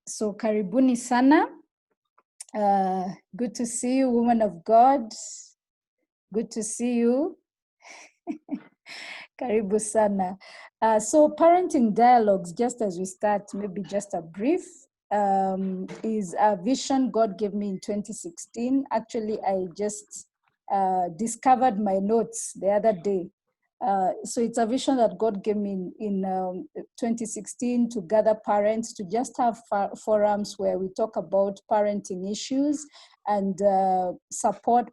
So karibuni sana. Good to see you, woman of God. Good to see you. Karibu sana. So parenting dialogues, just as we start, maybe just a brief, is a vision God gave me in 2016. Actually, I just discovered my notes the other day. So it's a vision that God gave me in 2016 to gather parents, to just have forums where we talk about parenting issues and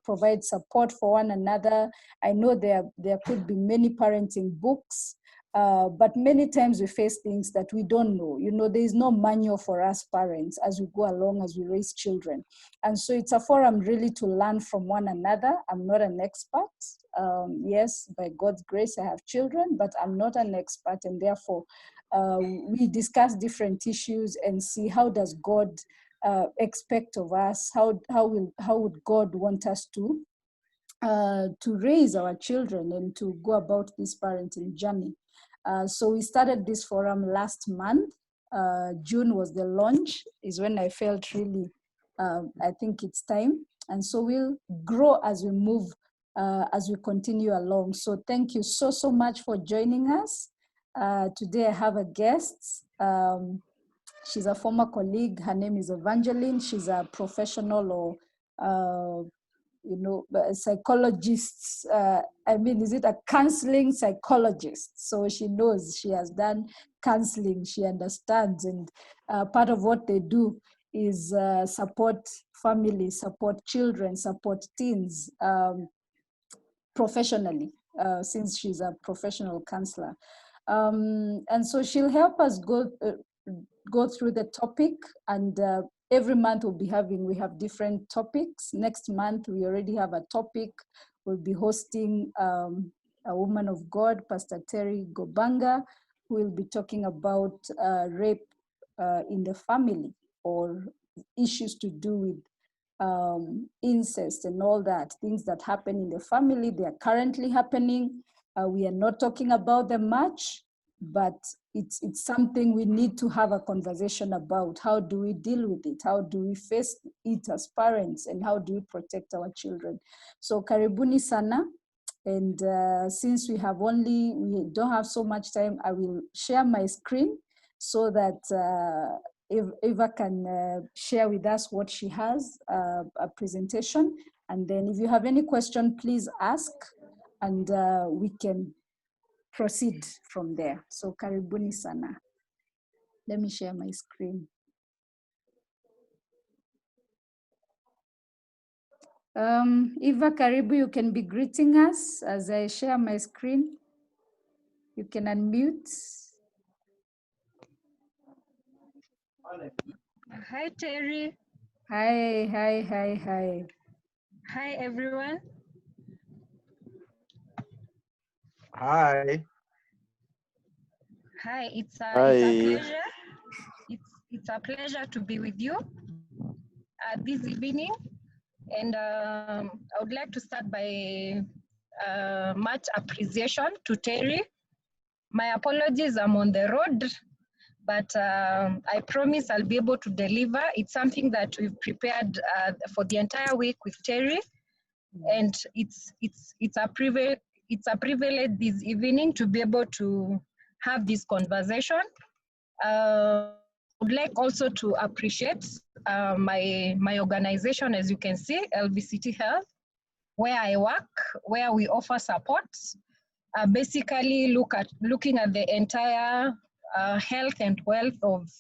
provide support for one another. I know there could be many parenting books, but many times we face things that we don't know. You know, there is no manual for us parents as we go along, as we raise children. And so it's a forum really to learn from one another. I'm not an expert. Yes, by God's grace, I have children, but I'm not an expert. And therefore, we discuss different issues and see how does God expect of us? How would God want us to raise our children and to go about this parenting journey? So we started this forum last month. June was the launch, is when I felt really, I think it's time. And so we'll grow as we move, as we continue along. So thank you so much for joining us. Today I have a guest. She's a former colleague. Her name is Evangeline. She's a professional or a psychologist. Is it a counseling psychologist? So she knows, she has done counseling, she understands, and part of what they do is support families, support children, support teens professionally, since she's a professional counselor. And so she'll help us go through the topic, and every month we have different topics. Next month, we already have a topic. We'll be hosting a woman of God, Pastor Terry Gobanga, who will be talking about rape in the family, or issues to do with incest and all that, things that happen in the family. They are currently happening. We are not talking about them much, but it's something we need to have a conversation about. How do we deal with it? How do we face it as parents? And how do we protect our children? So karibuni sana. And since we don't have so much time, I will share my screen so that Eva can share with us what she has, a presentation. And then if you have any question, please ask, and we can proceed from there. So karibuni sana. Let me share my screen. Eva, karibu, you can be greeting us as I share my screen. You can unmute. Hi, Terry. Hi. Hi, everyone. Hi. Hi, it's a pleasure. It's a pleasure to be with you this evening. And I would like to start by much appreciation to Terry. My apologies, I'm on the road, but I promise I'll be able to deliver. It's something that we've prepared for the entire week with Terry, and it's a privilege. It's a privilege this evening to be able to have this conversation. I would like also to appreciate my organization, as you can see, LVCT Health, where I work, where we offer support. Basically looking at the entire health and wealth of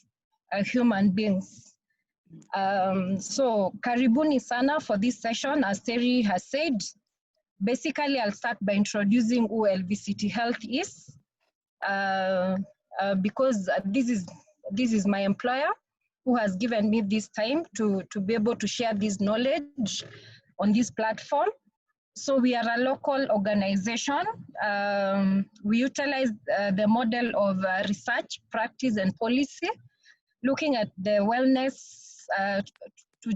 human beings. So karibuni sana for this session. As Terry has said, basically I'll start by introducing who LVCT Health is, because this is my employer who has given me this time to be able to share this knowledge on this platform. So we are a local organization. We utilize the model of research, practice, and policy, looking at the wellness to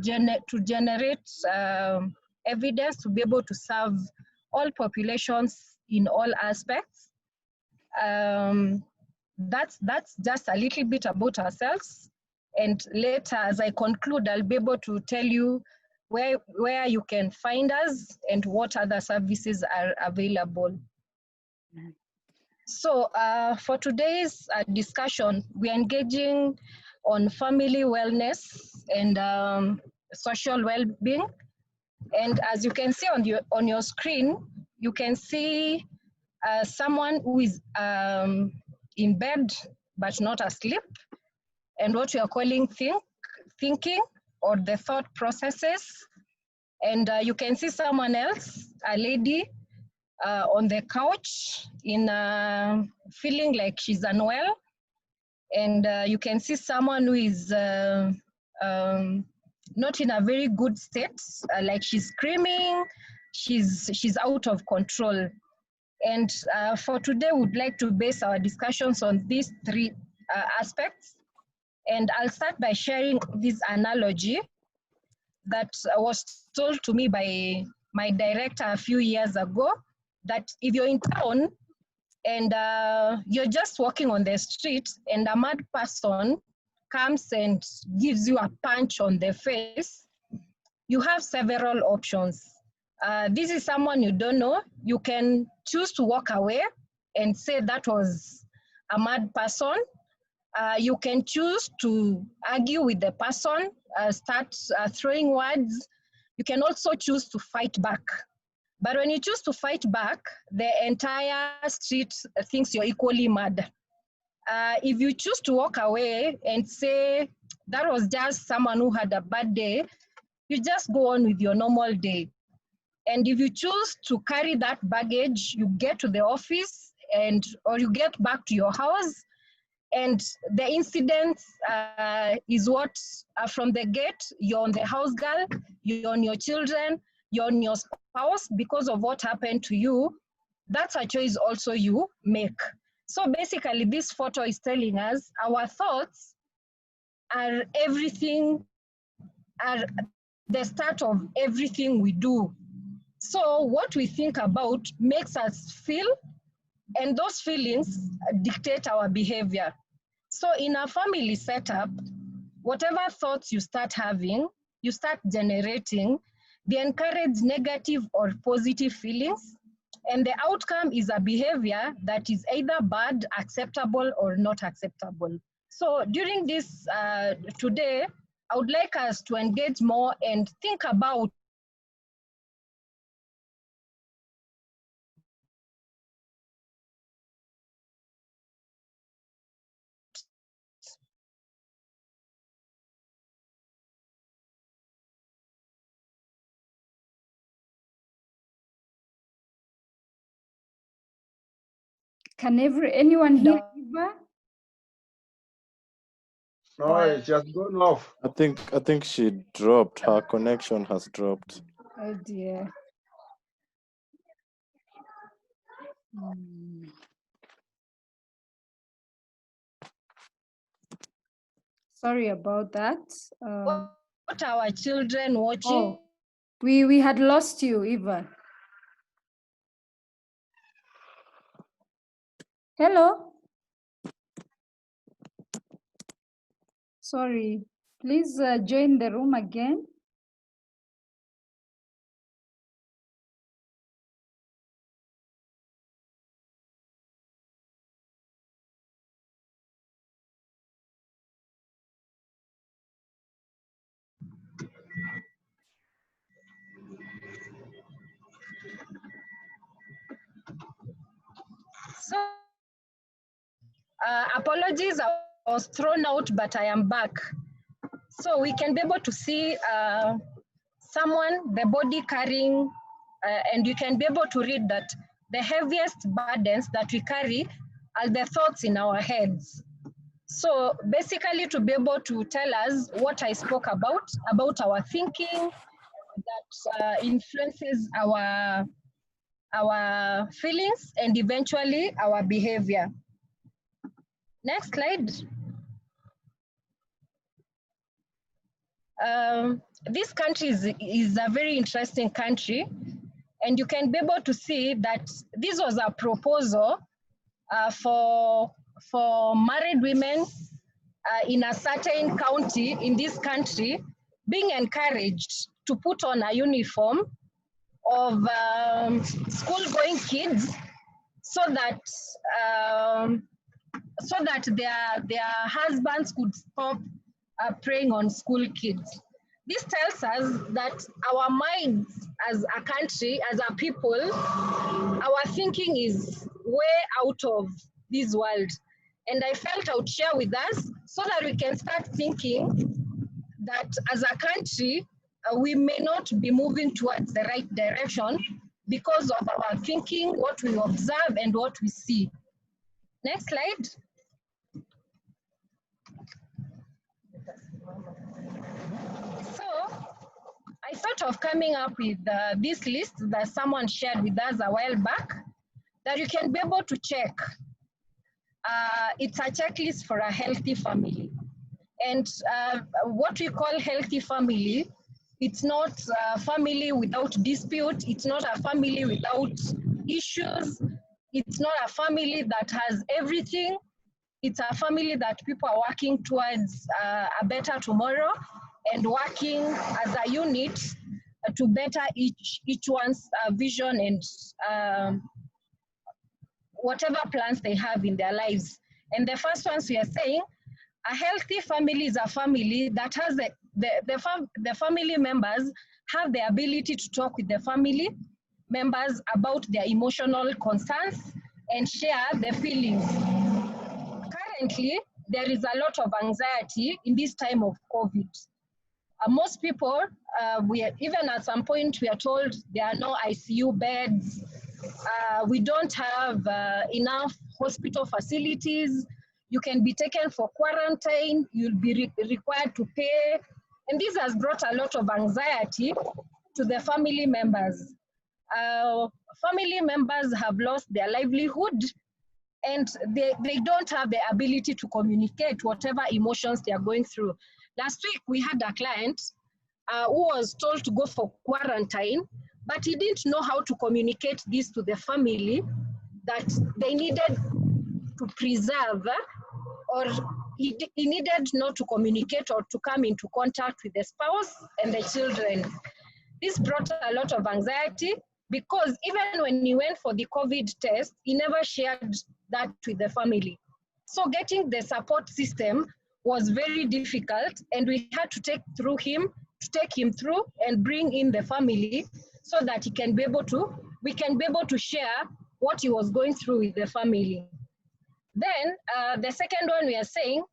generate evidence to be able to serve all populations in all aspects. That's just a little bit about ourselves. And later, as I conclude, I'll be able to tell you where you can find us and what other services are available. So for today's discussion, we're engaging on family wellness and social well-being. And as you can see on your screen, you can see someone who is in bed but not asleep, and what we are calling thinking or the thought processes. And you can see someone else, a lady, on the couch in feeling like she's unwell. And you can see someone who is not in a very good state, like she's screaming, she's out of control. And for today, we'd like to base our discussions on these three aspects. And I'll start by sharing this analogy that was told to me by my director a few years ago, that if you're in town and you're just walking on the street and a mad person comes and gives you a punch on the face, you have several options. This is someone you don't know. You can choose to walk away and say that was a mad person. You can choose to argue with the person, start throwing words. You can also choose to fight back. But when you choose to fight back, the entire street thinks you're equally mad. If you choose to walk away and say that was just someone who had a bad day, you just go on with your normal day. And if you choose to carry that baggage, you get to the office or you get back to your house, and the incident is what from the gate, you're on the house girl, you're on your children, you're on your spouse because of what happened to you. That's a choice also you make. So basically, this photo is telling us our thoughts are everything, are the start of everything we do. So what we think about makes us feel, and those feelings dictate our behavior. So in a family setup, whatever thoughts you start having, you start generating, they encourage negative or positive feelings, and the outcome is a behavior that is either bad, acceptable, or not acceptable. So during this today, I would like us to engage more and think about Can anyone hear Eva? No, it's just gone off. I think she dropped. Her connection has dropped. Oh dear. Sorry about that. What are our children watching? Oh, we had lost you, Eva. Hello. Sorry. Please join the room again. So, apologies, I was thrown out, but I am back. So we can be able to see someone, the body carrying, and you can be able to read that the heaviest burdens that we carry are the thoughts in our heads. So basically to be able to tell us what I spoke about our thinking that influences our feelings and eventually our behavior. Next slide. This country is a very interesting country, and you can be able to see that this was a proposal for married women in a certain county in this country being encouraged to put on a uniform of school-going kids so that their husbands could stop preying on school kids. This tells us that our minds as a country, as a people, our thinking is way out of this world. And I felt I would share with us so that we can start thinking that as a country, we may not be moving towards the right direction because of our thinking, what we observe and what we see. Next slide. So I thought of coming up with this list that someone shared with us a while back that you can be able to check. It's a checklist for a healthy family. And what we call healthy family, it's not a family without dispute. It's not a family without issues. It's not a family that has everything. It's a family that people are working towards a better tomorrow and working as a unit to better each one's vision and whatever plans they have in their lives. And the first ones we are saying, a healthy family is a family that has the family members have the ability to talk with the family members about their emotional concerns and share their feelings. Currently, there is a lot of anxiety in this time of COVID. Most people, even at some point, we are told there are no ICU beds. We don't have enough hospital facilities. You can be taken for quarantine. You'll be required to pay. And this has brought a lot of anxiety to the family members. Family members have lost their livelihood and they don't have the ability to communicate whatever emotions they are going through. Last week, we had a client who was told to go for quarantine, but he didn't know how to communicate this to the family that they needed to preserve, or he needed not to communicate or to come into contact with the spouse and the children. This brought a lot of anxiety because even when he went for the COVID test, he never shared that with the family. So getting the support system was very difficult, and we had to take him through and bring in the family so that we can be able to share what he was going through with the family. Then the second one we are saying,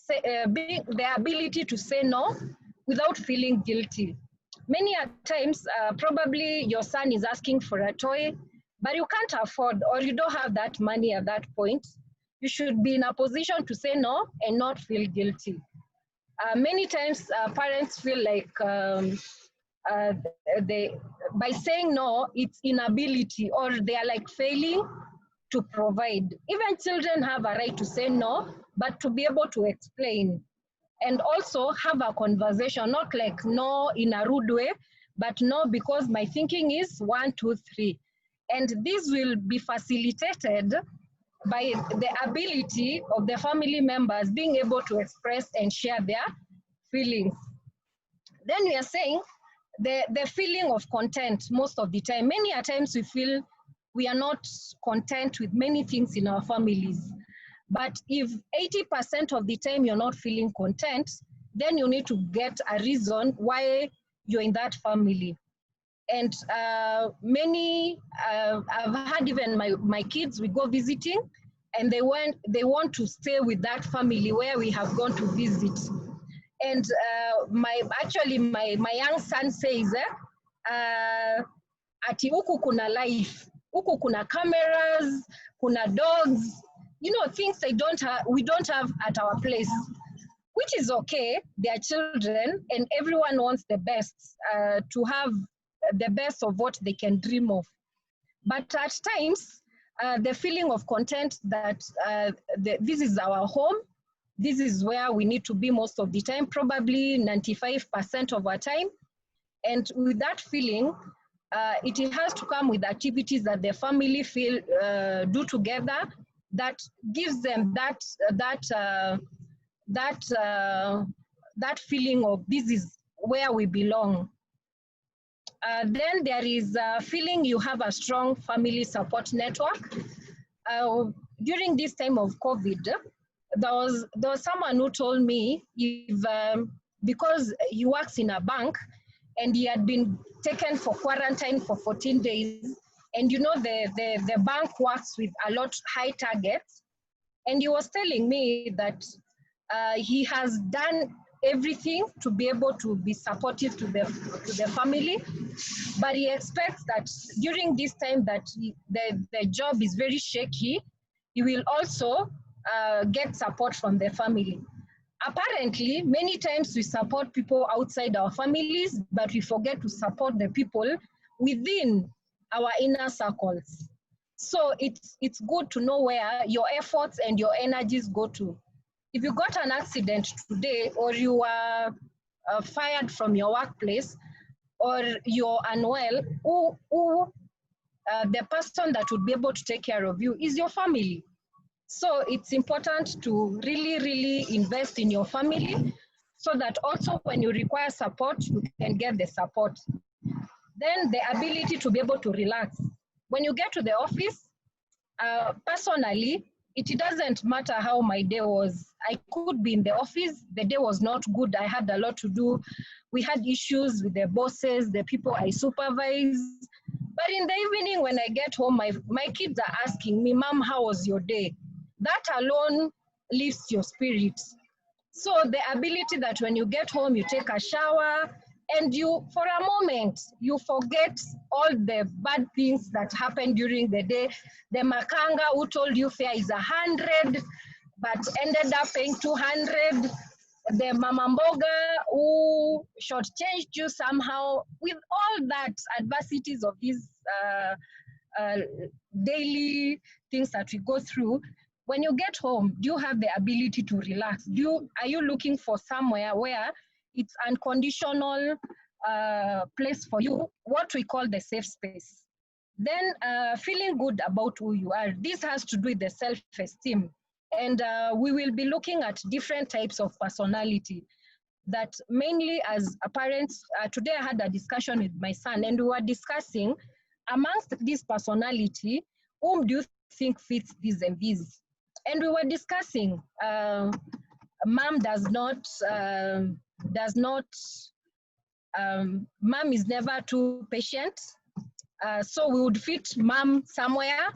the ability to say no without feeling guilty. Many times, probably your son is asking for a toy, but you can't afford or you don't have that money at that point. You should be in a position to say no and not feel guilty. Many times, parents feel like by saying no, it's inability or they are like failing to provide. Even children have a right to say no, but to be able to explain and also have a conversation, not like no in a rude way, but no because my thinking is 1, 2, 3. And this will be facilitated by the ability of the family members being able to express and share their feelings. Then we are saying the feeling of content most of the time. Many a times we feel we are not content with many things in our families. But if 80% of the time you're not feeling content, then you need to get a reason why you're in that family. And I've had even my kids, we go visiting, and they want to stay with that family where we have gone to visit. And my young son says, ati huku kuna life, huku kuna cameras, kuna dogs, things we don't have at our place, which is okay. They are children and everyone wants the best, to have the best of what they can dream of. But at times, the feeling of content that this is our home, this is where we need to be most of the time, probably 95% of our time. And with that feeling, it has to come with activities that the family do together that gives them that that feeling of this is where we belong. Then there is a feeling you have a strong family support network. During this time of COVID, there was someone who told me if because he works in a bank and he had been taken for quarantine for 14 days, and you know the bank works with a lot high targets, and he was telling me that he has done everything to be able to be supportive to the family, but he expects that during this time that the job is very shaky, he will also get support from the family. Apparently, many times we support people outside our families, but we forget to support the people within our inner circles. So it's good to know where your efforts and your energies go to. If you got an accident today, or you are fired from your workplace, or you're unwell, the person that would be able to take care of you is your family. So it's important to really, really invest in your family so that also when you require support, you can get the support. Then the ability to be able to relax. When you get to the office, personally, it doesn't matter how my day was. I could be in the office, the day was not good, I had a lot to do. We had issues with the bosses, the people I supervise. But in the evening when I get home, my kids are asking me, Mom, how was your day? That alone lifts your spirits. So the ability that when you get home, you take a shower, and you, for a moment, you forget all the bad things that happened during the day. The makanga who told you fare is 100, but ended up paying 200. The mama mboga who shortchanged you somehow. With all that adversities of these daily things that we go through, when you get home, do you have the ability to relax? Are you looking for somewhere where it's unconditional place for you, what we call the safe space? Then feeling good about who you are. This has to do with the self-esteem. And we will be looking at different types of personality that mainly as parents, today I had a discussion with my son, and we were discussing amongst this personality, whom do you think fits this and this? And we were discussing, mom mom is never too patient. So we would fit mom somewhere.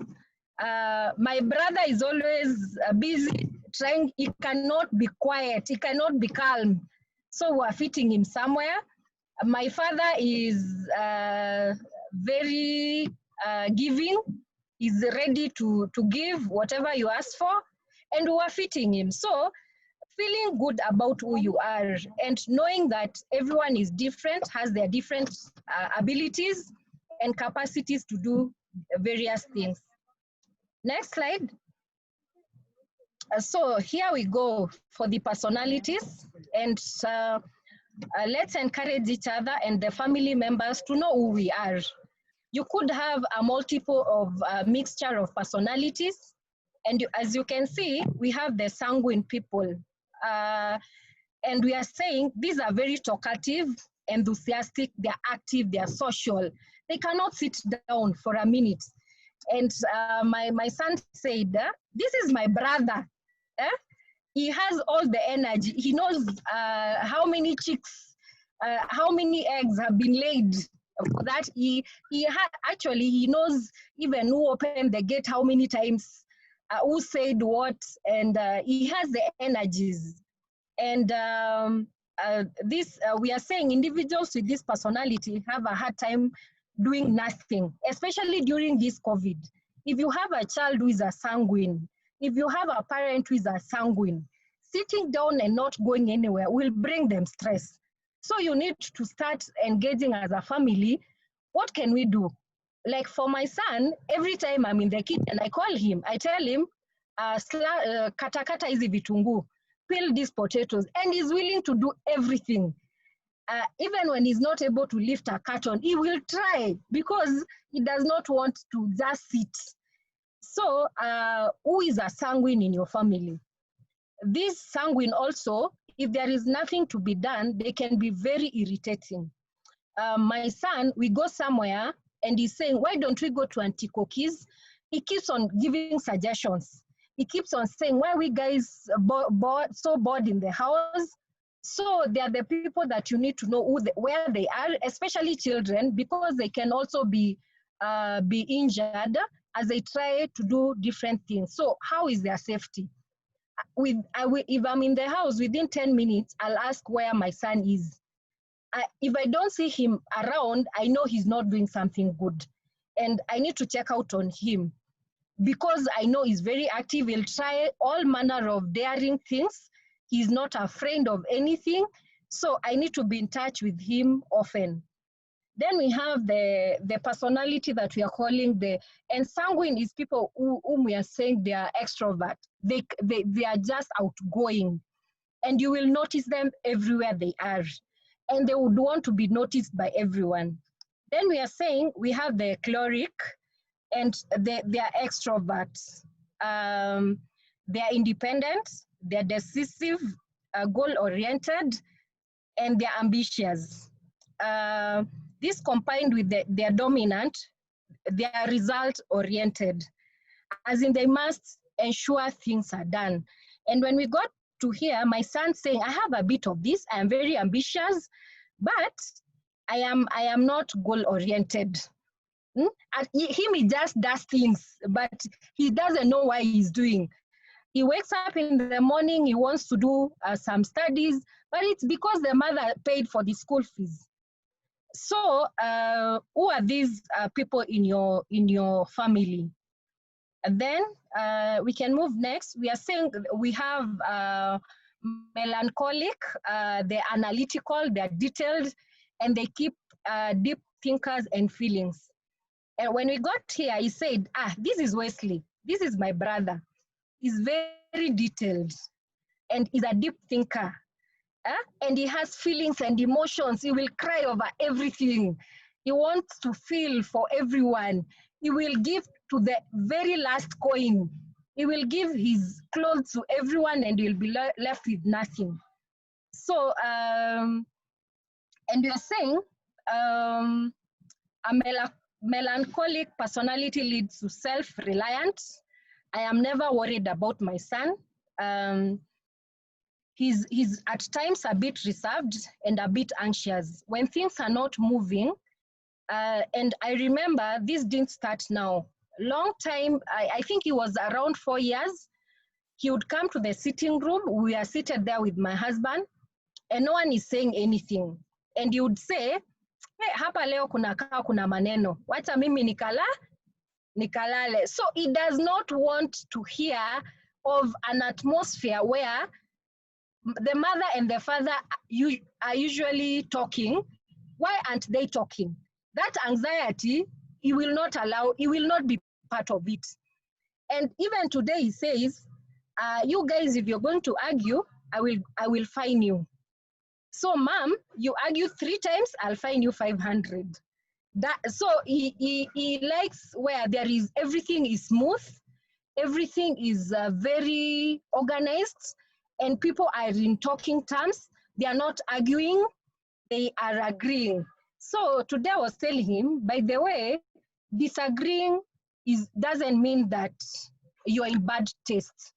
My brother is always busy trying, he cannot be quiet, he cannot be calm. So we're fitting him somewhere. My father is very giving, he's ready to give whatever you ask for, and we're fitting him. So feeling good about who you are and knowing that everyone is different, has their different abilities and capacities to do various things. Next slide. So here we go for the personalities, and let's encourage each other and the family members to know who we are. You could have a multiple of mixture of personalities, and as you can see, we have the sanguine people. And we are saying these are very talkative, enthusiastic, they're active, they're social. They cannot sit down for a minute. And my son said, this is my brother. He has all the energy. He knows how many chicks, how many eggs have been laid. That he knows even who opened the gate, how many times, who said what, and he has the energies. And we are saying individuals with this personality have a hard time doing nothing, especially during this COVID. If you have a child who is a sanguine, if you have a parent who is a sanguine, sitting down and not going anywhere will bring them stress. So you need to start engaging as a family. What can we do? Like for my son, every time I'm in the kitchen, I call him, I tell him, kata kata hizi vitungu, peel these potatoes, and he's willing to do everything. Even when he's not able to lift a carton, he will try because he does not want to just sit. So who is a sanguine in your family? These sanguine also, if there is nothing to be done, they can be very irritating. My son, we go somewhere and he's saying, why don't we go to Auntie Koki's? He keeps on giving suggestions. He keeps on saying, why are we guys so bored in the house? So they are the people that you need to know where they are, especially children, because they can also be injured as they try to do different things. So how is their safety? If I'm in the house, within 10 minutes, I'll ask where my son is. If I don't see him around, I know he's not doing something good. And I need to check out on him because I know he's very active. He'll try all manner of daring things. He's not afraid of anything. So I need to be in touch with him often. Then we have the personality that we are calling and sanguine is people whom we are saying they are extrovert. They are just outgoing. And you will notice them everywhere they are. And they would want to be noticed by everyone. Then we are saying we have the choleric and they are extroverts. They are independent, they are decisive, goal-oriented, and they are ambitious. This combined with their dominant, they are result-oriented, as in they must ensure things are done. And when we got to hear my son saying, I have a bit of this, I am very ambitious, but I am not goal-oriented. He just does things, but he doesn't know why he's doing. He wakes up in the morning, he wants to do some studies, but it's because the mother paid for the school fees. So who are these people in your family? And then we can move next. We are saying we have melancholic, they're analytical, they're detailed, and they keep deep thinkers and feelings. And when we got here, he said, this is Wesley. This is my brother. He's very detailed and he's a deep thinker. And he has feelings and emotions. He will cry over everything. He wants to feel for everyone. He will give to the very last coin. He will give his clothes to everyone and he'll be left with nothing. So, and you're saying a melancholic personality leads to self-reliance. I am never worried about my son. He's at times a bit reserved and a bit anxious. When things are not moving, and I remember this didn't start now. Long time, I think it was around 4 years, he would come to the sitting room. We are seated there with my husband and no one is saying anything. And he would say, hey, hapa leo kuna maneno. Wacha mimi nikalale. So he does not want to hear of an atmosphere where the mother and the father are usually talking. Why aren't they talking? That anxiety, he will not be part of it. And even today he says, you guys, if you're going to argue, I will fine you. So mom, you argue 3 times, I'll fine you 500. So he likes where everything is smooth, everything is very organized, and people are in talking terms. They are not arguing, they are agreeing. So today I was telling him, by the way, disagreeing doesn't mean that you're in bad taste.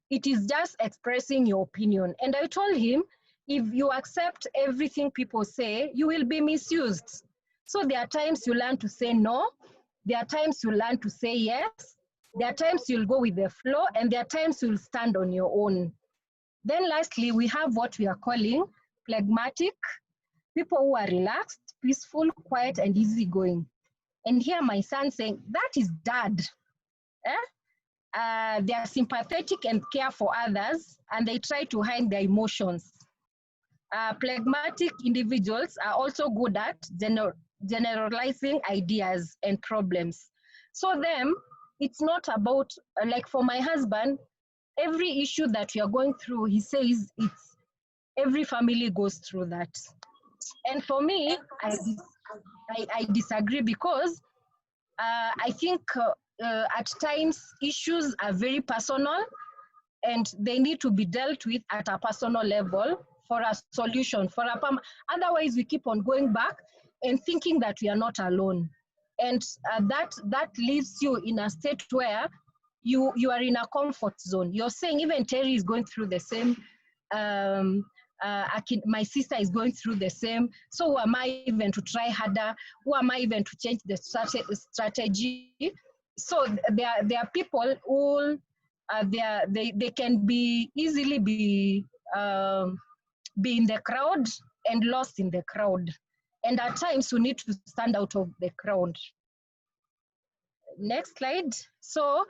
It is just expressing your opinion. And I told him, if you accept everything people say, you will be misused. So there are times you learn to say no. There are times you learn to say yes. There are times you'll go with the flow, and there are times you'll stand on your own. Then lastly, we have what we are calling phlegmatic, people who are relaxed, peaceful, quiet, and easygoing. And here my son saying, that is dad. They are sympathetic and care for others, and they try to hide their emotions. Phlegmatic individuals are also good at generalizing ideas and problems. So them, it's not about, like for my husband, every issue that we are going through, he says every family goes through that. And for me, I disagree because I think at times issues are very personal and they need to be dealt with at a personal level for a solution, otherwise we keep on going back and thinking that we are not alone. And that leaves you in a state where you are in a comfort zone. You're saying even Terry is going through the same, my sister is going through the same, so who am I even to try harder? Who am I even to change the strategy? So there are people who they can be easily be in the crowd and lost in the crowd. And at times we need to stand out of the crowd. Next slide. So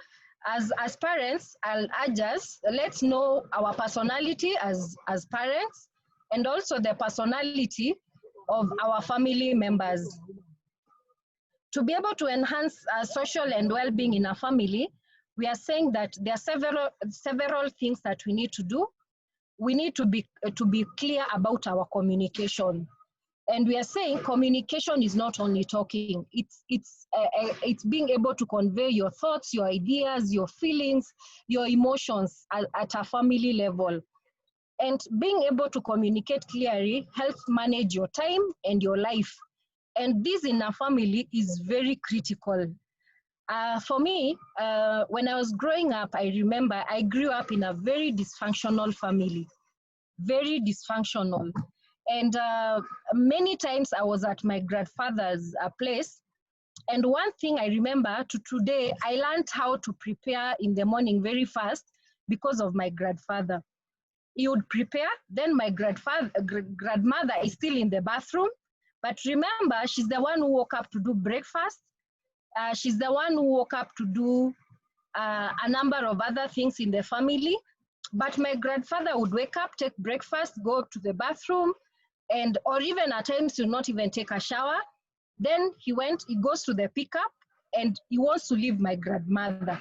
as parents, I'll urge us, let's know our personality as parents, and also the personality of our family members. To be able to enhance social and well-being in a family, we are saying that there are several things that we need to do. We need to be clear about our communication. And we are saying communication is not only talking, it's being able to convey your thoughts, your ideas, your feelings, your emotions at a family level. And being able to communicate clearly helps manage your time and your life. And this in a family is very critical. For me, when I was growing up, I remember I grew up in a very dysfunctional family, very dysfunctional. And many times I was at my grandfather's place. And one thing I remember to today, I learned how to prepare in the morning very fast because of my grandfather. He would prepare, then my grandmother is still in the bathroom. But remember, she's the one who woke up to do breakfast. She's the one who woke up to do a number of other things in the family. But my grandfather would wake up, take breakfast, go to the bathroom, or even at times he'll not even take a shower. Then he goes to the pickup and he wants to leave my grandmother.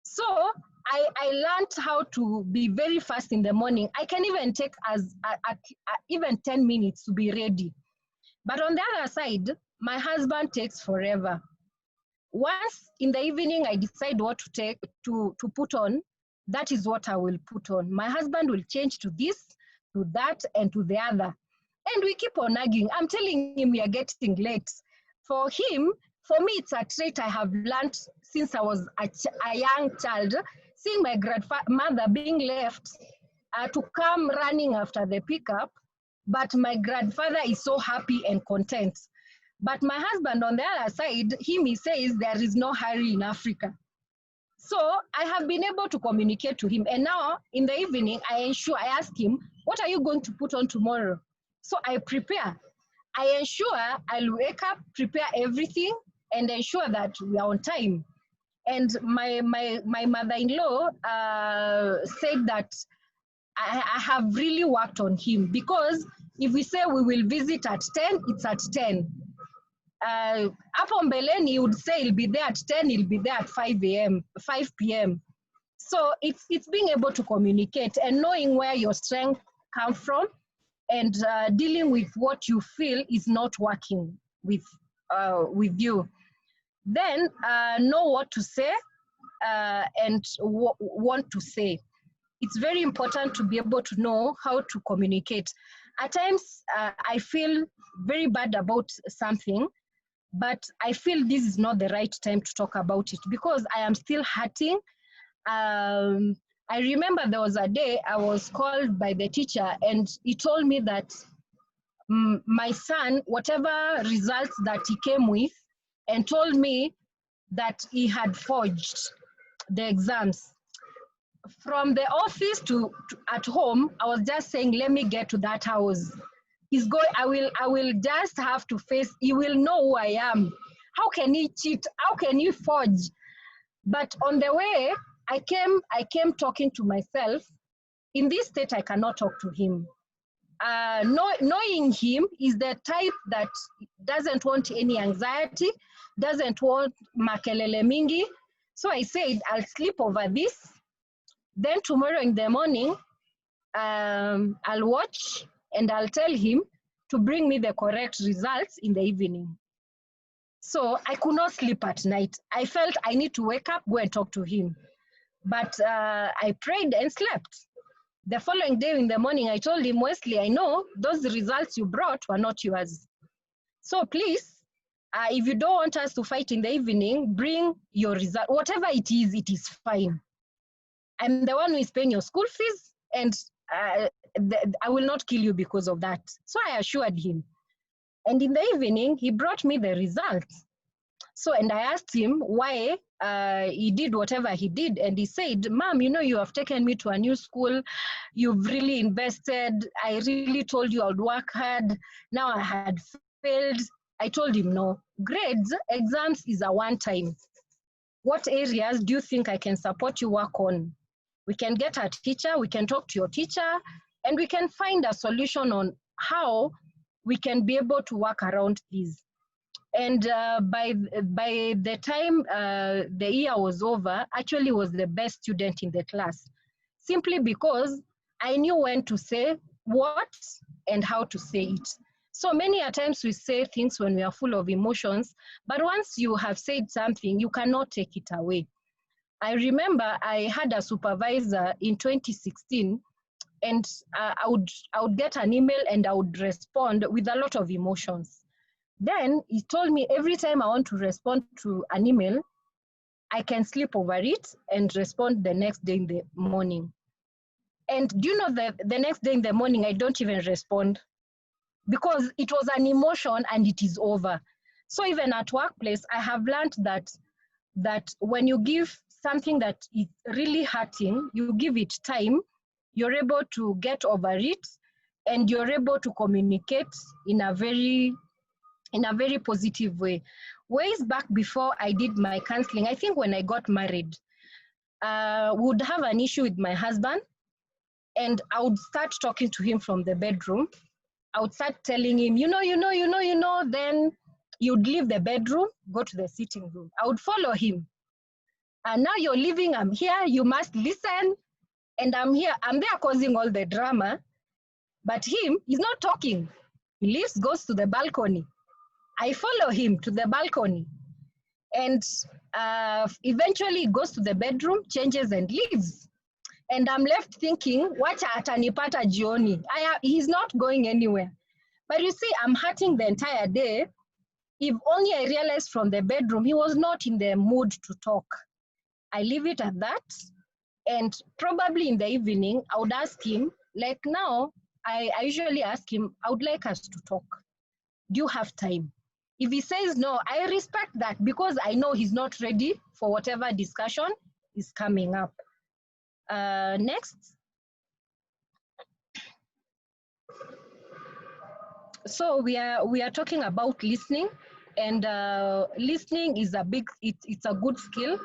So I learned how to be very fast in the morning. I can even take even 10 minutes to be ready. But on the other side, my husband takes forever. Once in the evening, I decide what to put on. That is what I will put on. My husband will change to this, to that, and to the other. And we keep on arguing. I'm telling him we are getting late. For me, it's a trait I have learned since I was a young child, seeing my grandmother being left to come running after the pickup, but my grandfather is so happy and content. But my husband on the other side, he says there is no hurry in Africa. So I have been able to communicate to him. And now in the evening, I ask him, what are you going to put on tomorrow? So I prepare. I ensure I'll wake up, prepare everything, and ensure that we are on time. And my mother-in-law said that I have really worked on him, because if we say we will visit at 10, it's at 10. Upon Belen, he would say he'll be there at 10, he'll be there at 5 p.m. So it's being able to communicate and knowing where your strength comes from, and dealing with what you feel is not working with you. Then know what to say and want to say. It's very important to be able to know how to communicate. At times, I feel very bad about something, but I feel this is not the right time to talk about it because I am still hurting. I remember there was a day I was called by the teacher and he told me that my son, whatever results that he came with, and told me that he had forged the exams. From the office to at home, I was just saying, let me get to that house. I will just have to face, he will know who I am. How can he cheat? How can he forge? But on the way, I came talking to myself. In this state, I cannot talk to him. Knowing him is the type that doesn't want any anxiety, doesn't want makelele mingi. So I said, I'll sleep over this. Then tomorrow in the morning, I'll watch and I'll tell him to bring me the correct results in the evening. So I could not sleep at night. I felt I need to wake up, go and talk to him. But I prayed and slept. The following day in the morning, I told him, Wesley, I know those results you brought were not yours. So please, if you don't want us to fight in the evening, bring your result. Whatever it is fine. I'm the one who is paying your school fees, and I will not kill you because of that. So I assured him. And in the evening, he brought me the results. So, and I asked him why he did whatever he did. And he said, Mom, you know, you have taken me to a new school. You've really invested. I really told you I would work hard. Now I had failed. I told him, no, grades, exams is a one-time. What areas do you think I can support you work on? We can get a teacher, we can talk to your teacher, and we can find a solution on how we can be able to work around these. And by the time the year was over, actually was the best student in the class, simply because I knew when to say what and how to say it. So many a times we say things when we are full of emotions, but once you have said something, you cannot take it away. I remember I had a supervisor in 2016, and I would get an email and I would respond with a lot of emotions. Then he told me every time I want to respond to an email, I can sleep over it and respond the next day in the morning. And do you know the next day in the morning, I don't even respond because it was an emotion and it is over. So even at workplace, I have learned that when you give something that is really hurting, you give it time, you're able to get over it, and you're able to communicate in a very positive way. Ways back before I did my counseling, I think when I got married, would have an issue with my husband, and I would start talking to him from the bedroom. I would start telling him, then you'd leave the bedroom, go to the sitting room. I would follow him. And now you're leaving, I'm here, you must listen. And I'm here, I'm there causing all the drama. But him, he's not talking. He leaves, goes to the balcony. I follow him to the balcony. And eventually he goes to the bedroom, changes and leaves. And I'm left thinking, wacha atanipata jioni. He's not going anywhere. But you see, I'm hurting the entire day. If only I realized from the bedroom, he was not in the mood to talk. I leave it at that. And probably in the evening, I would ask him, like now, I usually ask him, I would like us to talk. Do you have time? If he says no, I respect that because I know he's not ready for whatever discussion is coming up. Next. So we are talking about listening, and listening is it's a good skill.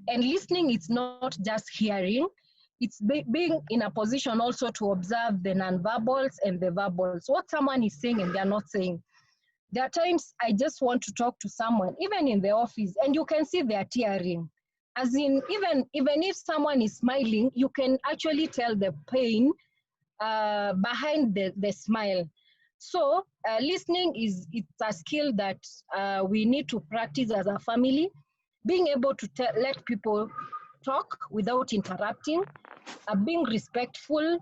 And listening is not just hearing, it's being in a position also to observe the non-verbals and the verbals, what someone is saying and they're not saying. There are times I just want to talk to someone, even in the office, and you can see they're tearing. As in, even if someone is smiling, you can actually tell the pain behind the smile. So listening it's a skill that we need to practice as a family, being able to let people talk without interrupting, being respectful.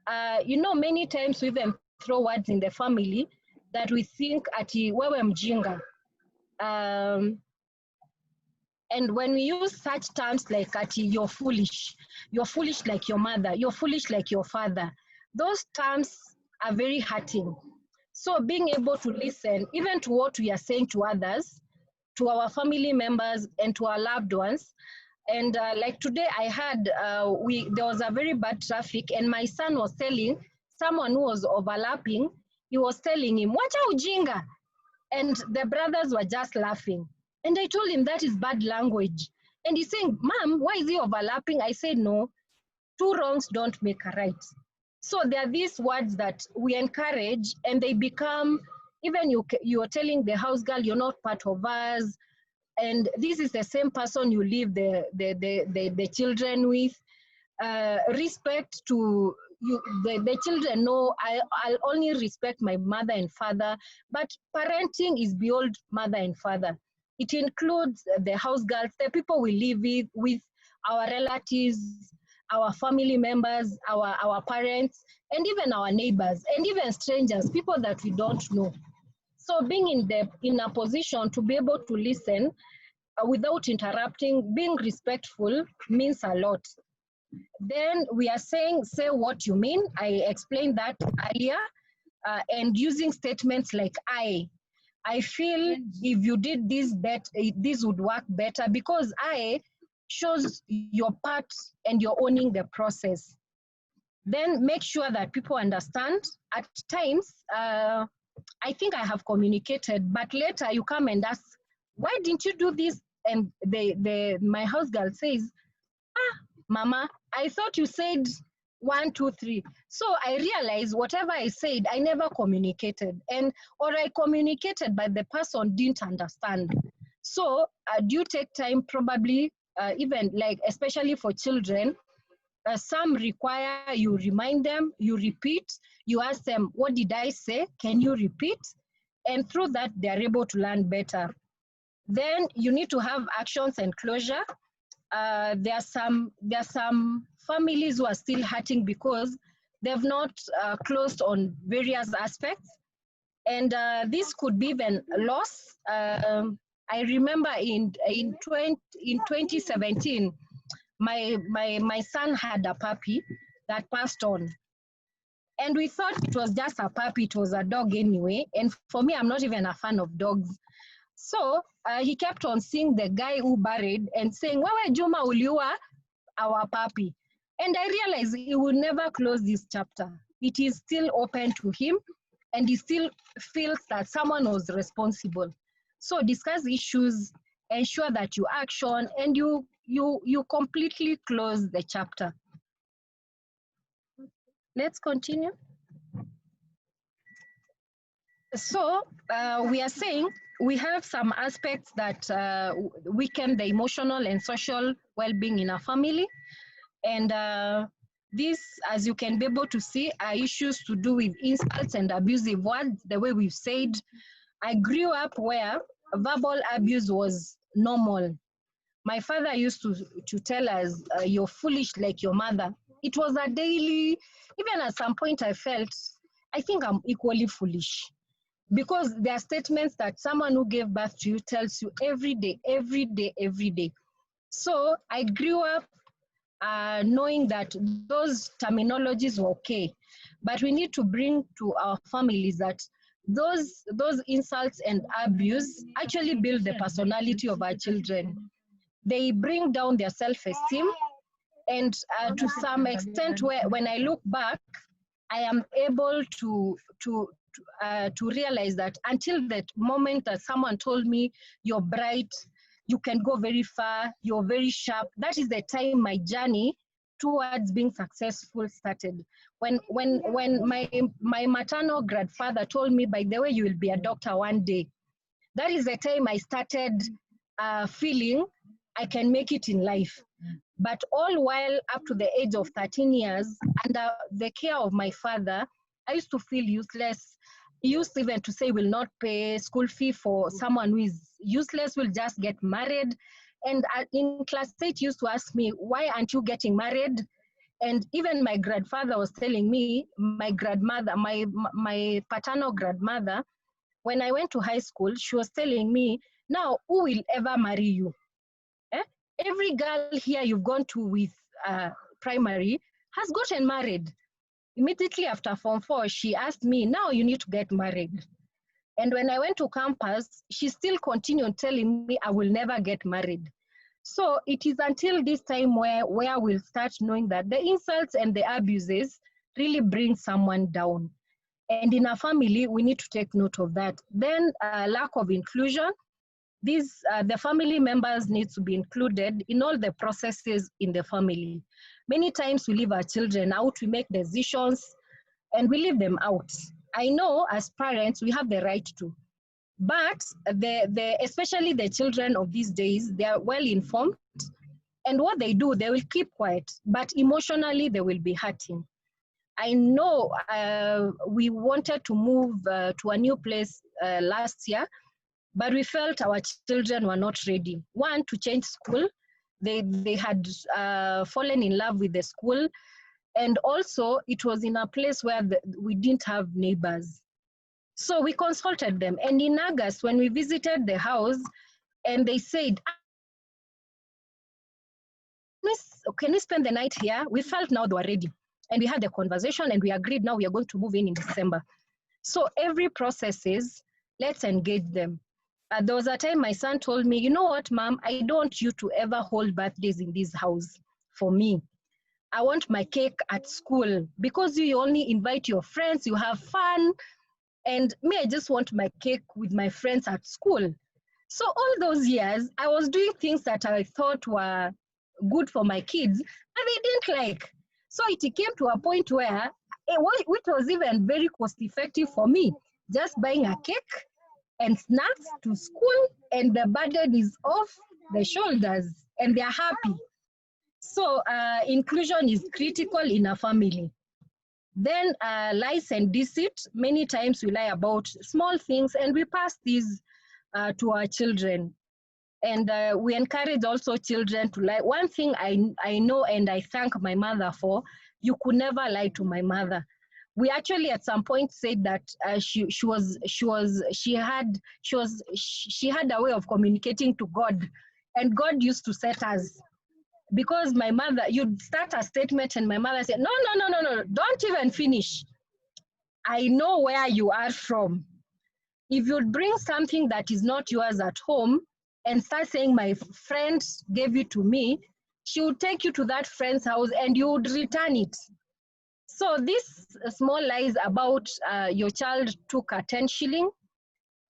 Many times we even throw words in the family that we think ati wewe mjinga. And when we use such terms like ati you're foolish like your mother, you're foolish like your father, those terms are very hurting. So being able to listen even to what we are saying to others, to our family members and to our loved ones. And like today I had, there was a very bad traffic and my son was telling someone who was overlapping, he was telling him, wacha ujinga. And the brothers were just laughing. And I told him that is bad language. And he's saying, Mom, why is he overlapping? I said, no, two wrongs don't make a right. So there are these words that we encourage and they become, even you're telling the house girl, you're not part of us. And this is the same person you leave the children with. Respect to you, the children know I'll only respect my mother and father, but parenting is beyond mother and father. It includes the house girls, the people we live with our relatives, our family members, our parents, and even our neighbors, and even strangers, people that we don't know. So being in a position to be able to listen without interrupting, being respectful means a lot. Then we are saying, say what you mean. I explained that earlier, and using statements like I feel if you did this, this would work better, because I shows your part and you're owning the process. Then make sure that people understand. At times, I think I have communicated, but later you come and ask, why didn't you do this? And my house girl says, Mama, I thought you said 1, 2, 3. So I realized whatever I said, I never communicated, or I communicated, but the person didn't understand. So do you take time, probably, even like, especially for children, some require you remind them, you repeat, you ask them, what did I say? Can you repeat? And through that, they're able to learn better. Then you need to have actions and closure. There are some families who are still hurting because they've not closed on various aspects. And this could be even loss. I remember in 2017, my son had a puppy that passed on. And we thought it was just a puppy, it was a dog anyway. And for me, I'm not even a fan of dogs. So he kept on seeing the guy who buried and saying, Wewe Juma uliua our puppy. And I realized he will never close this chapter. It is still open to him, and he still feels that someone was responsible. So discuss issues, ensure that you action, and you completely close the chapter. Let's continue. So we are saying we have some aspects that weaken the emotional and social well-being in a family. And this, as you can be able to see, are issues to do with insults and abusive words. The way we've said, I grew up where verbal abuse was normal. My father used to tell us, you're foolish like your mother. It was a daily, even at some point I felt, I think I'm equally foolish. Because there are statements that someone who gave birth to you tells you every day, every day, every day. So I grew up knowing that those terminologies were okay. But we need to bring to our families that those insults and abuse actually build the personality of our children. They bring down their self-esteem. And to some extent, when I look back, I am able to realize that until that moment that someone told me, you're bright, you can go very far, you're very sharp, that is the time my journey towards being successful started. When my maternal grandfather told me, by the way, you will be a doctor one day, that is the time I started feeling I can make it in life. But all while up to the age of 13 years, under the care of my father, I used to feel useless. He used even to say, will not pay school fee for someone who is useless, will just get married. And in class 8, he used to ask me, why aren't you getting married? And even my grandfather was telling me, my grandmother, my paternal grandmother, when I went to high school, she was telling me, now, who will ever marry you? Every girl here you've gone to with primary has gotten married. Immediately after Form 4, she asked me, now you need to get married. And when I went to campus, she still continued telling me I will never get married. So it is until this time where we'll start knowing that the insults and the abuses really bring someone down. And in a family, we need to take note of that. Then lack of inclusion. The family members need to be included in all the processes in the family. Many times we leave our children out, we make decisions, and we leave them out. I know as parents, we have the right to, but especially the children of these days, they are well informed, and what they do, they will keep quiet, but emotionally, they will be hurting. I know we wanted to move to a new place last year, but we felt our children were not ready. One, to change school. They had fallen in love with the school. And also it was in a place where we didn't have neighbors. So we consulted them. And in August, when we visited the house, and they said, can we spend the night here? We felt now they were ready. And we had the conversation and we agreed now we are going to move in December. So every process is, let's engage them. There was a time my son told me, you know what, Mom, I don't want you to ever hold birthdays in this house for me. I want my cake at school because you only invite your friends, you have fun. And me, I just want my cake with my friends at school. So all those years, I was doing things that I thought were good for my kids, and they didn't like. So it came to a point where it was even very cost effective for me, just buying a cake and snacks to school, and the burden is off the shoulders, and they're happy. So inclusion is critical in a family. Then lies and deceit, many times we lie about small things and we pass these to our children. And we encourage also children to lie. One thing I know and I thank my mother for, you could never lie to my mother. We actually at some point said that she had a way of communicating to God, and God used to set us. Because my mother, you'd start a statement and my mother said, no, don't even finish. I know where you are from. If you'd bring something that is not yours at home and start saying, my friend gave it to me, she would take you to that friend's house and you would return it. So this small lies about your child took a 10 shilling,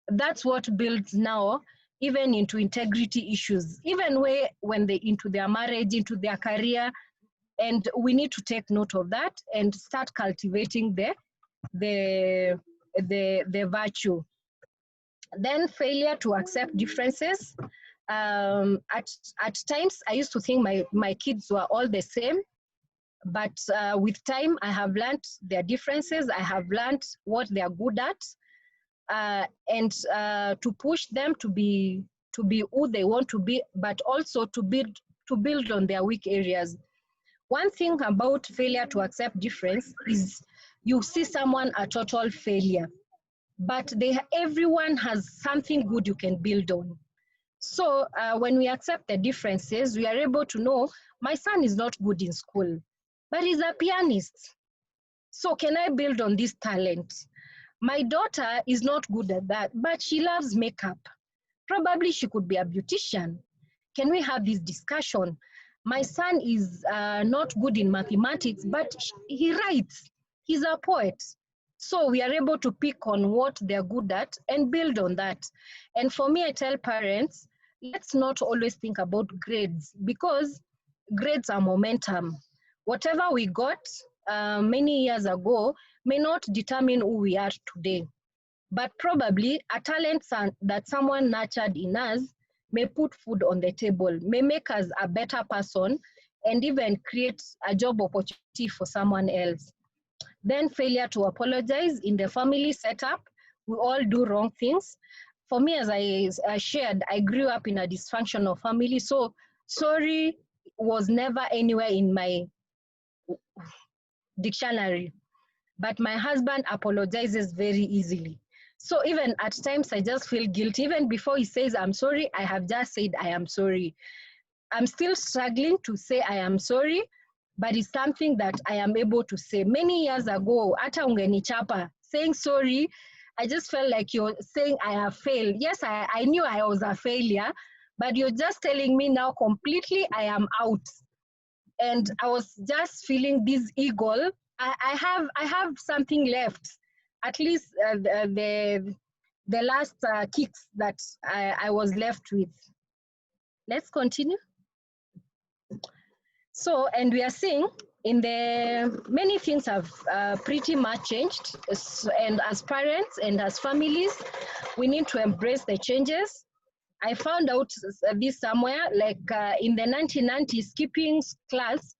that's what builds now even into integrity issues, even when they into their marriage, into their career, and we need to take note of that and start cultivating the virtue. Then failure to accept differences. At times, I used to think my kids were all the same, but with time, I have learned their differences. I have learned what they are good at. And to push them to be who they want to be, but also to build on their weak areas. One thing about failure to accept difference is you see someone a total failure, but everyone has something good you can build on. So when we accept the differences, we are able to know my son is not good in school, but he's a pianist. So can I build on this talent? My daughter is not good at that, but she loves makeup. Probably she could be a beautician. Can we have this discussion? My son is not good in mathematics, but he writes. He's a poet. So we are able to pick on what they're good at and build on that. And for me, I tell parents, let's not always think about grades, because grades are momentum. Whatever we got many years ago may not determine who we are today, but probably a talent that someone nurtured in us may put food on the table, may make us a better person, and even create a job opportunity for someone else. Then failure to apologize in the family setup. We all do wrong things. For me, as I shared, I grew up in a dysfunctional family, so sorry was never anywhere in my dictionary. But my husband apologizes very easily. So even at times I just feel guilty. Even before he says I'm sorry, I have just said I am sorry. I'm still struggling to say I am sorry, but it's something that I am able to say. Many years ago, ata ungenichapa, saying sorry, I just felt like you're saying I have failed. Yes, I knew I was a failure, but you're just telling me now completely I am out. And I was just feeling this ego. I have something left, at least the last kicks that I was left with. Let's continue. So, and we are seeing many things have pretty much changed, and as parents and as families, we need to embrace the changes. I found out this somewhere, like in the 1990s, skipping class,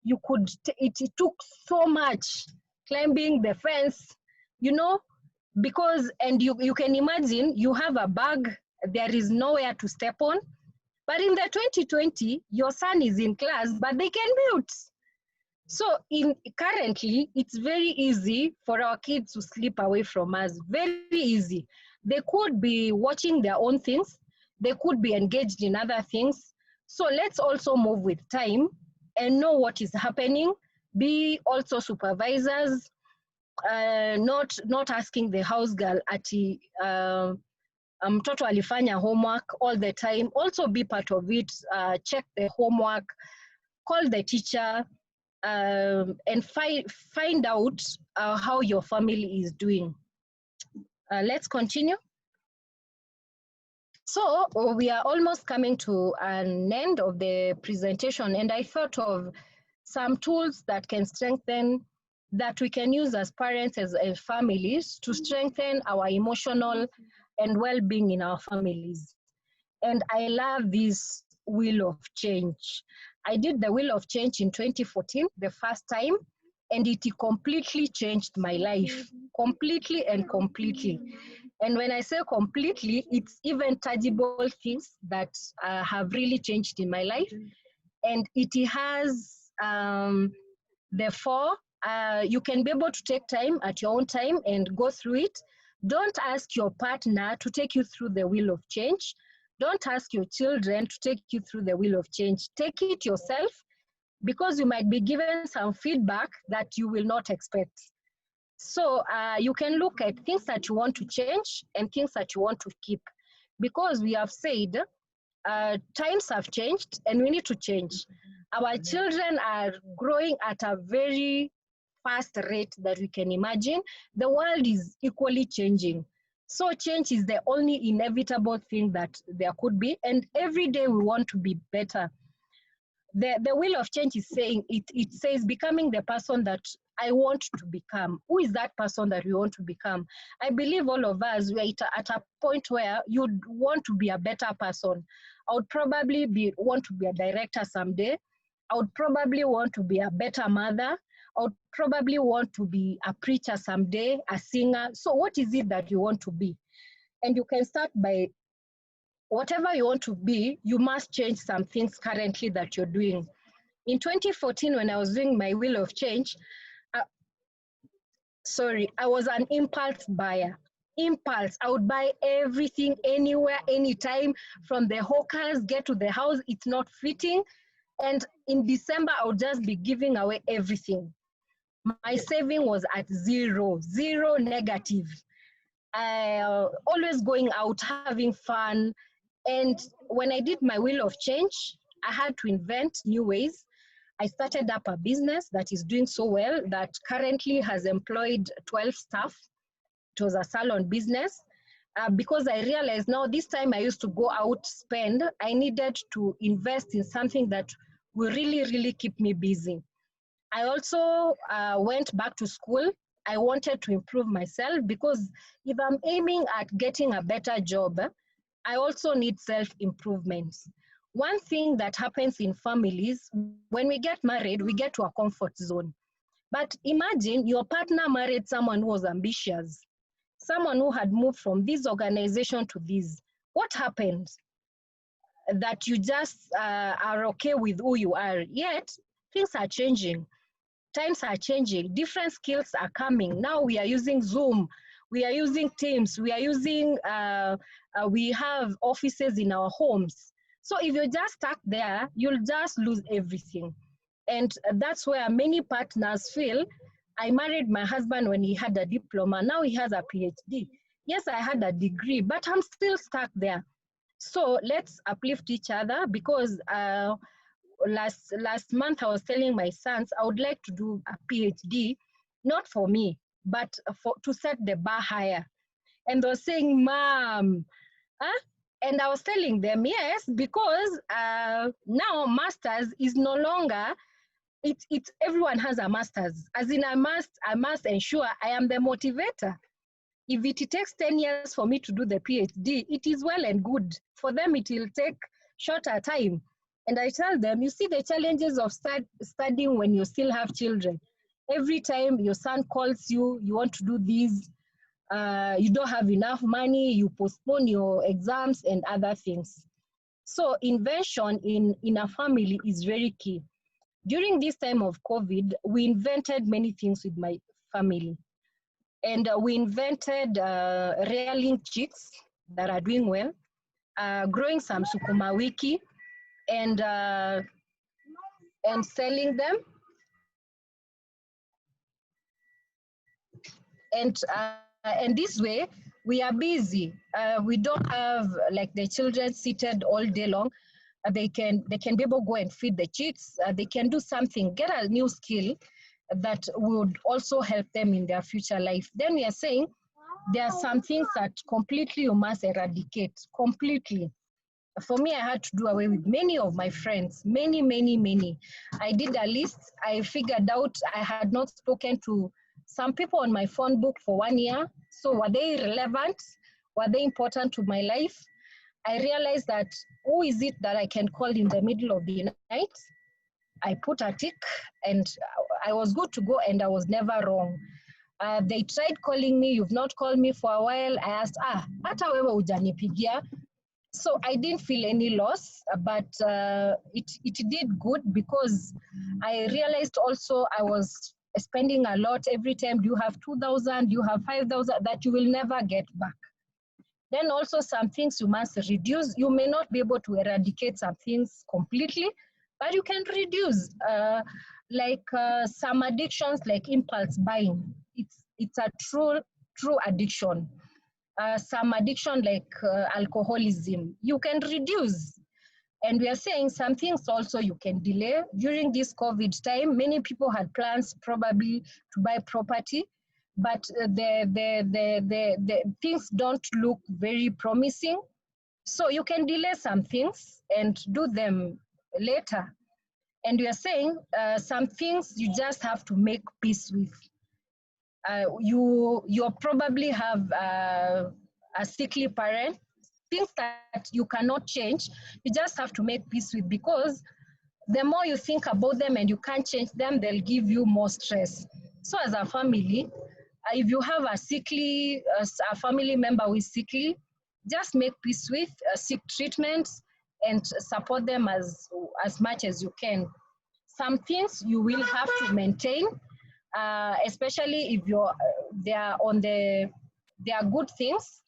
it took so much climbing the fence, because, and you can imagine you have a bag, there is nowhere to step on. But in the 2020, your son is in class, but they can mute. So currently, it's very easy for our kids to slip away from us. Very easy. They could be watching their own things. They could be engaged in other things. So let's also move with time and know what is happening. Be also supervisors, not asking the house girl ati mtoto alifanya homework all the time. Also be part of it. Check the homework, call the teacher, and find out how your family is doing. Let's continue. So we are almost coming to an end of the presentation, and I thought of some tools that can strengthen, that we can use as parents, as families, to strengthen our emotional and well-being in our families. And I love this wheel of change. I did the wheel of change in 2014, the first time, and it completely changed my life, completely and completely. And when I say completely, it's even tangible things that have really changed in my life. And it has the 4, you can be able to take time at your own time and go through it. Don't ask your partner to take you through the wheel of change. Don't ask your children to take you through the wheel of change. Take it yourself, because you might be given some feedback that you will not expect. So you can look at things that you want to change and things that you want to keep, because we have said times have changed and we need to change. Our children are growing at a very fast rate that we can imagine. The world is equally changing. So change is the only inevitable thing that there could be, and every day we want to be better. The wheel of change is saying, it says becoming the person that I want to become. Who is that person that we want to become? I believe all of us, we are at a point where you'd want to be a better person. I would probably want to be a director someday. I would probably want to be a better mother. I would probably want to be a preacher someday, a singer. So what is it that you want to be? And you can start by whatever you want to be. You must change some things currently that you're doing. In 2014, when I was doing my wheel of change, I was an impulse buyer. Impulse. I would buy everything, anywhere, anytime, from the hawkers, get to the house, it's not fitting. And in December, I would just be giving away everything. My saving was at zero negative. Always going out, having fun. And when I did my wheel of change, I had to invent new ways. I started up a business that is doing so well, that currently has employed 12 staff. It was a salon business. Because I realized now, this time I used to go out, spend, I needed to invest in something that will really, really keep me busy. I also went back to school. I wanted to improve myself, because if I'm aiming at getting a better job, I also need self-improvement. One thing that happens in families, when we get married, we get to a comfort zone. But imagine your partner married someone who was ambitious, someone who had moved from this organization to this. What happened? That you just are okay with who you are, yet things are changing. Times are changing, different skills are coming. Now we are using Zoom, we are using Teams, we are using, we have offices in our homes. So if you're just stuck there, you'll just lose everything. And that's where many partners feel, I married my husband when he had a diploma, now he has a PhD. Yes, I had a degree, but I'm still stuck there. So let's uplift each other, because last month I was telling my sons I would like to do a PhD, not for me, but to set the bar higher. And they were saying, Mom, huh? And I was telling them, yes, because now masters is no longer, it's everyone has a master's. As in, I must ensure I am the motivator. If it takes 10 years for me to do the PhD, it is well and good. For them, it will take shorter time. And I tell them, you see the challenges of studying when you still have children. Every time your son calls you, you want to do this, you don't have enough money, you postpone your exams and other things. So invention in a family is very key. During this time of COVID, we invented many things with my family. And we invented rearing chicks that are doing well, growing some sukuma wiki, and selling them. And this way, we are busy. We don't have like the children seated all day long. They can be able to go and feed the chicks. They can do something, get a new skill that would also help them in their future life. Then we are saying there are some things that completely you must eradicate, completely. For me, I had to do away with many of my friends, many. I did a list. I figured out I had not spoken to some people on my phone book for 1 year. So were they relevant? Were they important to my life? I realized that who is it that I can call in the middle of the night? I put a tick and I was good to go and I was never wrong. They tried calling me, you've not called me for a while. I asked, hata wewe hujanipigia. So I didn't feel any loss, but it did good because I realized also I was spending a lot every time. Do you have 2,000? Do you have 5,000? That you will never get back. Then also some things you must reduce. You may not be able to eradicate some things completely, but you can reduce. Some addictions like impulse buying. It's a true addiction. Some addiction like alcoholism, you can reduce. And we are saying some things also you can delay. During this COVID time, many people had plans probably to buy property, but the things don't look very promising. So you can delay some things and do them later. And we are saying some things you just have to make peace with. You probably have a sickly parent, things that you cannot change, you just have to make peace with, because the more you think about them and you can't change them, they'll give you more stress. So as a family, if you have a family member who is sickly, just make peace with, seek treatment and support them as much as you can. Some things you will have to maintain, especially if they are good things.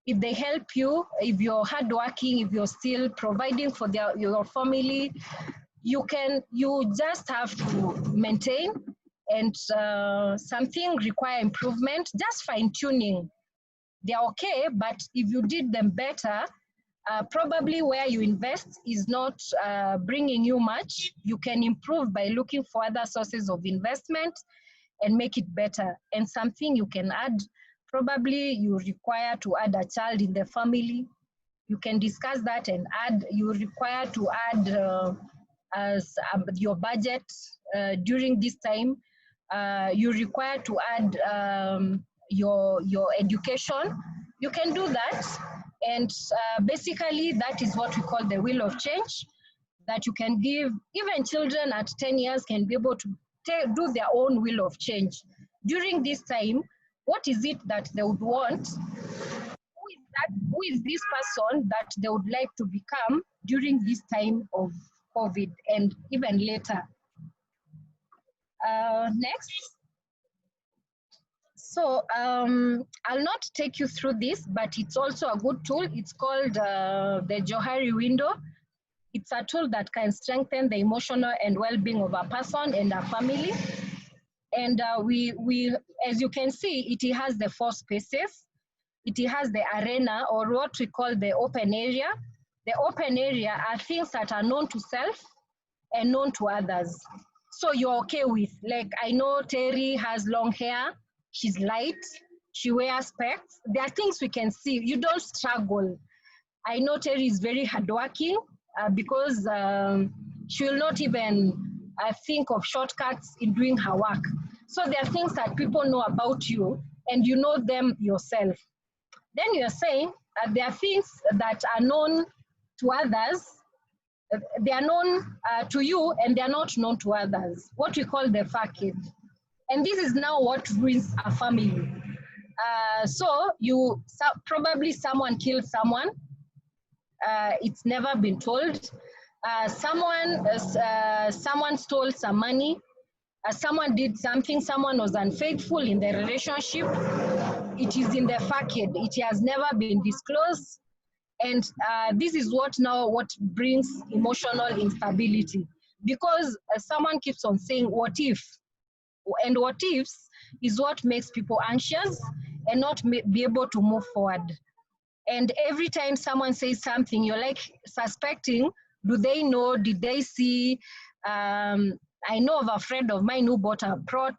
If they help you, if you're hardworking, if you're still providing for your family, you just have to maintain. And something require improvement, just fine tuning. They're okay, but if you did them better, probably where you invest is not bringing you much. You can improve by looking for other sources of investment and make it better. And something you can add, probably you require to add a child in the family. You can discuss that and add, you require to add your budget during this time. You require to add your education. You can do that. And basically that is what we call the wheel of change, that you can give. Even children at 10 years can be able to do their own wheel of change. During this time, what is it that they would want? Who is this person that they would like to become during this time of COVID and even later? Next. So I'll not take you through this, but it's also a good tool. It's called the Johari window. It's a tool that can strengthen the emotional and well-being of a person and a family. And we, as you can see, it has the 4 spaces. It has the arena, or what we call the open area. The open area are things that are known to self and known to others. So you're okay with, like, I know Terry has long hair, she's light, she wears specs. There are things we can see. You don't struggle. I know Terry is very hardworking because she will not even think of shortcuts in doing her work. So there are things that people know about you and you know them yourself. Then you're saying there are things that are known to others. They are known to you and they are not known to others, what we call the facade. And this is now what ruins a family. So probably someone killed someone. it's never been told. Someone stole some money. Someone did something. Someone was unfaithful in the relationship. It is in the facade. It has never been disclosed. And this is what brings emotional instability, because someone keeps on saying, what if? And what ifs is what makes people anxious and not be able to move forward. And every time someone says something, you're like suspecting, do they know? Did they see? I know of a friend of mine who bought a plot,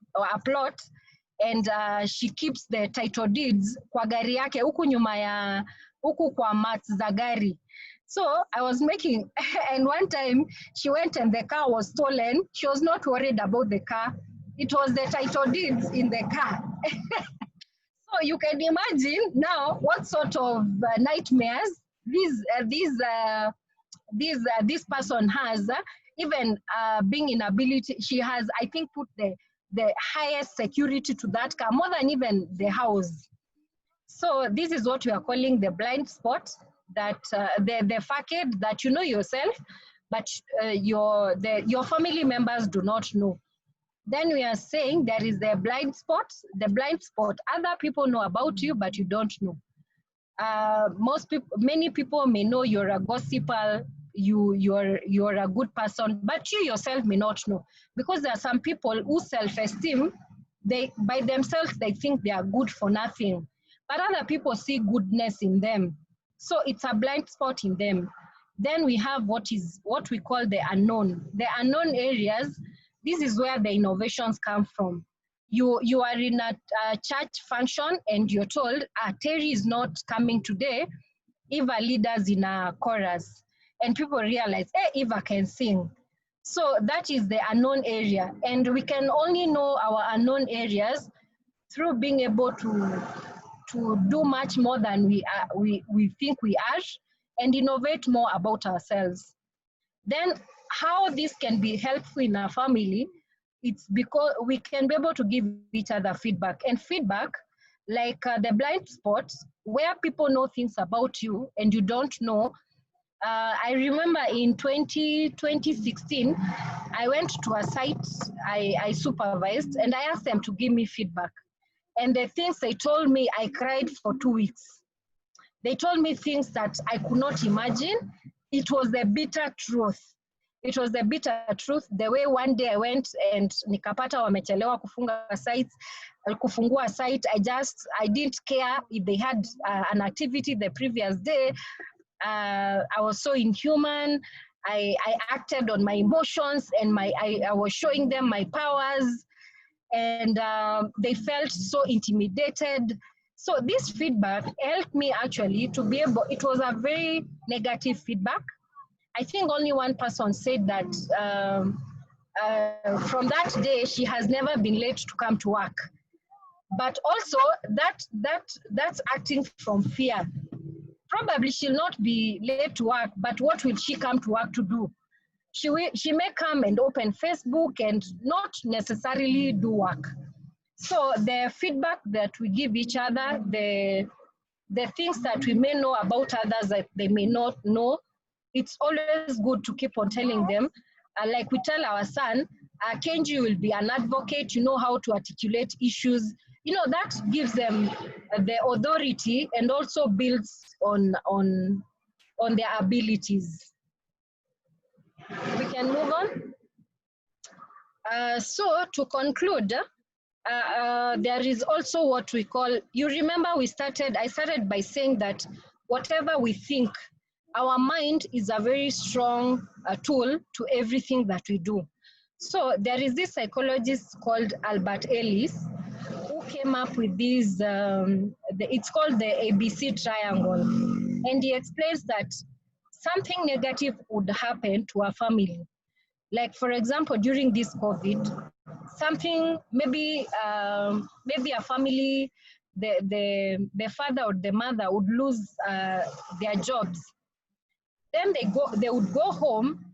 and she keeps the title deeds kwa gari yake huku nyuma ya huku kwa mats za gari. So I was making, and one time she went and the car was stolen. She was not worried about the car. It was the title deeds in the car. So you can imagine now what sort of nightmares this person has. Even being inability, she has, I think, put the highest security to that car, more than even the house. So this is what we are calling the blind spot, that the facade that you know yourself, but your family members do not know. Then we are saying there is the blind spot. The blind spot, other people know about you, but you don't know. Many people may know you're a gossiper, you're a good person, but you yourself may not know, because there are some people who self-esteem, by themselves they think they are good for nothing, but other people see goodness in them. So it's a blind spot in them. Then we have what we call the unknown. The unknown areas, this is where the innovations come from. You are in a church function and you're told, Terry is not coming today, Eva leaders in a chorus. And people realize, hey, Eva can sing. So that is the unknown area. And we can only know our unknown areas through being able to do much more than we think we are, and innovate more about ourselves. Then how this can be helpful in our family, it's because we can be able to give each other feedback. And feedback, like the blind spot, where people know things about you and you don't know. I remember in 2016, I went to a site I supervised, and I asked them to give me feedback. And the things they told me, I cried for 2 weeks. They told me things that I could not imagine. It was the bitter truth. It was the bitter truth. The way one day I went and nikapata wamechelewa kufungua site, I didn't care if they had an activity the previous day. I was so inhuman. I acted on my emotions, and I was showing them my powers, and they felt so intimidated. So this feedback helped me actually to be able, it was a very negative feedback. I think only one person said that from that day, she has never been late to come to work. But also that's acting from fear. Probably she'll not be late to work, but what will she come to work to do? She may come and open Facebook and not necessarily do work. So the feedback that we give each other, the things that we may know about others that they may not know, it's always good to keep on telling them. Like we tell our son, Kenji will be an advocate, you know how to articulate issues. You know, that gives them the authority and also builds on their abilities. We can move on. So to conclude, there is also what we call, you remember I started by saying that whatever we think, our mind is a very strong tool to everything that we do. So there is this psychologist called Albert Ellis who came up with this, it's called the ABC triangle. And he explains that something negative would happen to a family. Like for example, during this COVID, something, maybe a family, the father or the mother would lose their jobs. Then they would go home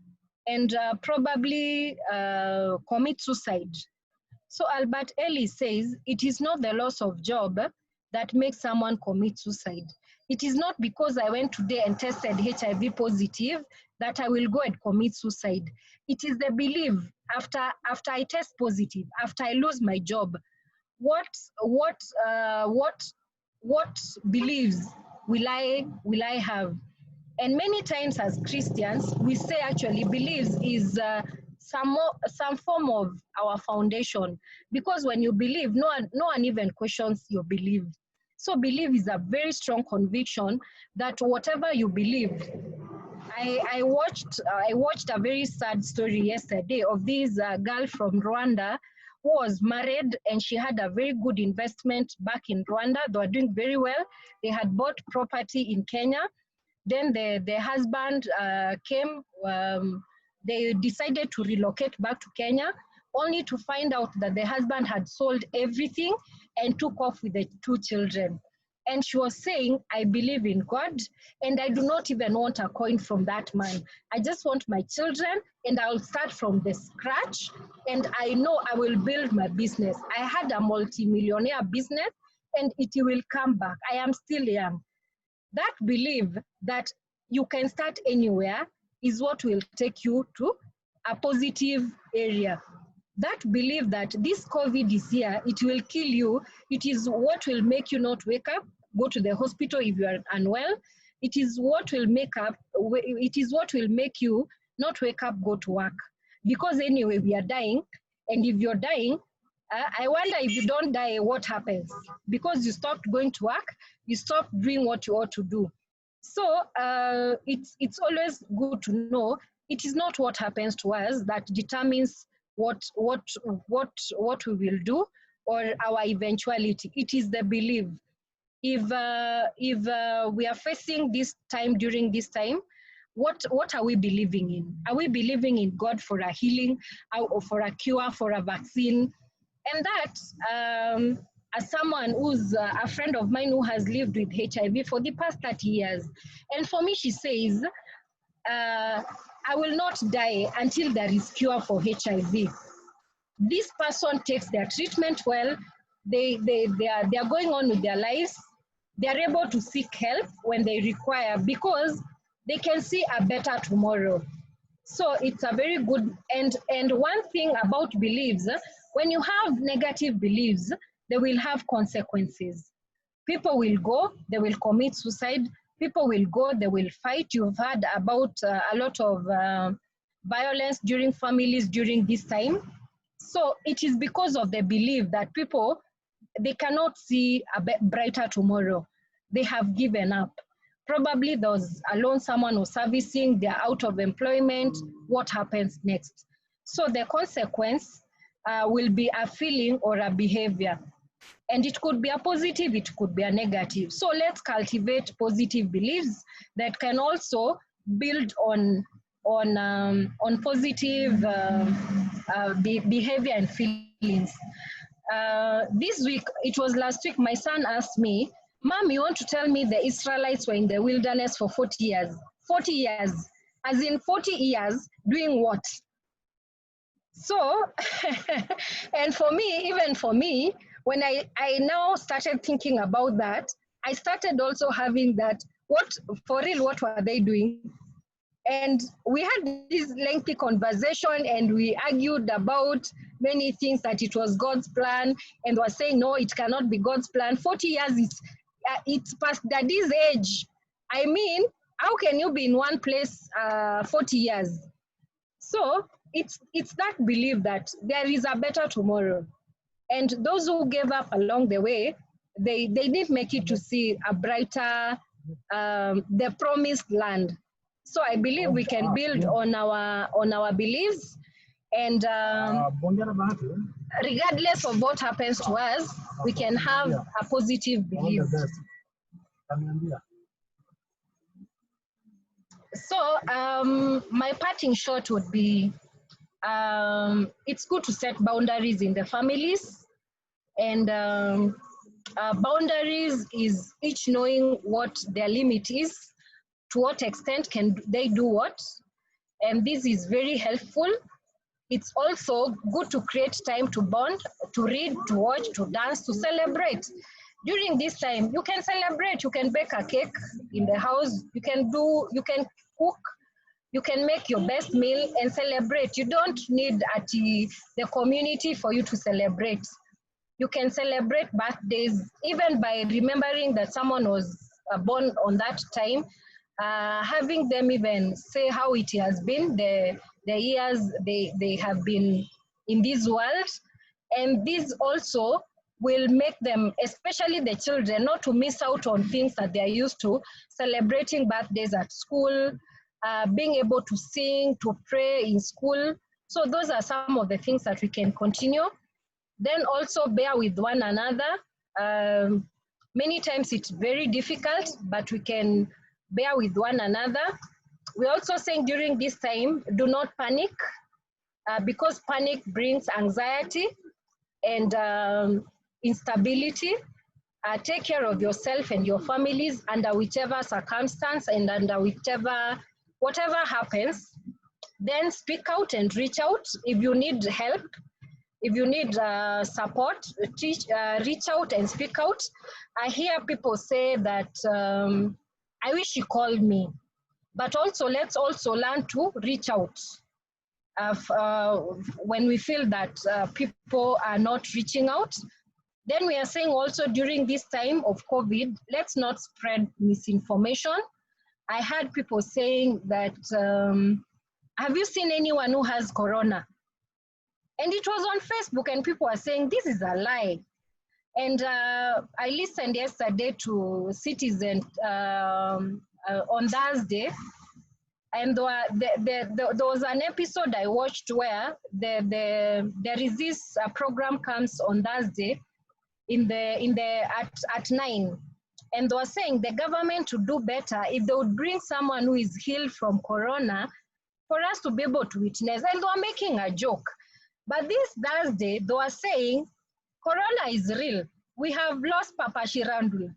and probably commit suicide. So Albert Ellis says it is not the loss of job, that makes someone commit suicide. It is not because I went today and tested HIV positive that I will go and commit suicide. It is the belief after I test positive, after I lose my job, what beliefs will I have? And many times as Christians, we say actually beliefs is some form of our foundation, because when you believe, no one even questions your belief. So belief is a very strong conviction that whatever you believe. I watched a very sad story yesterday of this girl from Rwanda who was married, and she had a very good investment back in Rwanda. They were doing very well. They had bought property in Kenya. Then the husband came. They decided to relocate back to Kenya, only to find out that the husband had sold everything and took off with the 2 children. And she was saying, I believe in God, and I do not even want a coin from that man. I just want my children, and I'll start from the scratch, and I know I will build my business. I had a multi-millionaire business, and it will come back. I am still young. That belief that you can start anywhere is what will take you to a positive area. That belief that this COVID is here, it will kill you, it is what will make you not wake up, go to the hospital if you are unwell. It is what will make you not wake up, go to work. Because anyway, we are dying, and if you're dying, I wonder if you don't die, what happens? Because you stopped going to work, you stopped doing what you ought to do. So it's always good to know it is not what happens to us that determines what we will do or our eventuality. It is the belief. If we are facing this time, during this time, what are we believing in? Are we believing in God for a healing, or for a cure, for a vaccine? And that, as someone who's a friend of mine who has lived with HIV for the past 30 years, and for me, she says, I will not die until there is cure for HIV. This person takes their treatment well, they are going on with their lives, they are able to seek help when they require, because they can see a better tomorrow. So it's a very good, and one thing about beliefs, when you have negative beliefs, they will have consequences. People will go, they will commit suicide, people will go, they will fight. You've heard about a lot of violence during families during this time. So it is because of the belief that people, they cannot see a brighter tomorrow. They have given up. Probably there was a loan someone was servicing, they're out of employment. What happens next? So the consequence will be a feeling or a behavior. And it could be a positive, it could be a negative. So let's cultivate positive beliefs that can also build on positive behavior and feelings. This week, it was last week, my son asked me, Mom, you want to tell me the Israelites were in the wilderness for 40 years? 40 years. As in 40 years, doing what? So, and for me, even for me, when I now started thinking about that, I started also having that, what were they doing? And we had this lengthy conversation, and we argued about many things, that it was God's plan, and was saying, no, it cannot be God's plan. 40 years, it's past Daddy's age. I mean, how can you be in one place 40 years? So it's that belief that there is a better tomorrow. And those who gave up along the way, they didn't make it to see a brighter, the promised land. So I believe we can build on our beliefs, and regardless of what happens to us, we can have a positive belief. So my parting shot would be, it's good to set boundaries in the families, and boundaries is each knowing what their limit is, to what extent can they do what, and this is very helpful. It's also good to create time to bond, to read, to watch, to dance, to celebrate. during this time, you can celebrate. You can bake a cake in the house. You can cook. You can make your best meal and celebrate. You don't need the community for you to celebrate. You can celebrate birthdays, even by remembering that someone was born on that time, having them even say how it has been, the years they have been in this world. And this also will make them, especially the children, not to miss out on things that they are used to, celebrating birthdays at school, being able to sing, to pray in school. So those are some of the things that we can continue. Then also bear with one another. Many times it's very difficult, but we can bear with one another. We're also saying during this time, do not panic, because panic brings anxiety and instability. Take care of yourself and your families under whichever circumstance and under whatever happens. Then speak out and reach out if you need help. If you need support, reach out and speak out. I hear people say that, I wish you called me. But also, let's also learn to reach out. When we feel that people are not reaching out. Then we are saying also during this time of COVID, let's not spread misinformation. I heard people saying that, have you seen anyone who has corona? And it was on Facebook and people are saying, this is a lie. And I listened yesterday to Citizen on Thursday. And there was an episode I watched where there is this program comes on Thursday at 9. And they were saying the government would do better if they would bring someone who is healed from corona for us to be able to witness. And they were making a joke. But this Thursday, they were saying, corona is real. We have lost Papa Shirandula.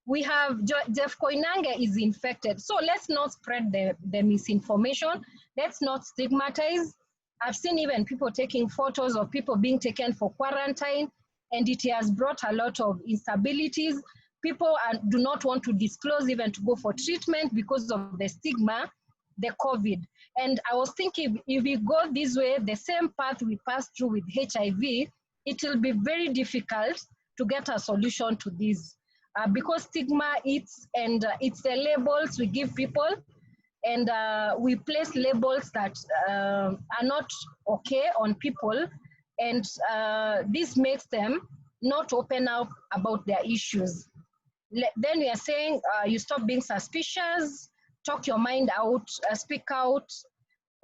We have Jeff Koinange is infected. So let's not spread the misinformation. Let's not stigmatize. I've seen even people taking photos of people being taken for quarantine, and it has brought a lot of instabilities. People do not want to disclose even to go for treatment because of the stigma, the COVID. And I was thinking, if we go this way, the same path we passed through with HIV, it will be very difficult to get a solution to this. Because stigma, it's the labels we give people, and we place labels that are not okay on people, and this makes them not open up about their issues. Then we are saying you stop being suspicious, talk your mind out, speak out,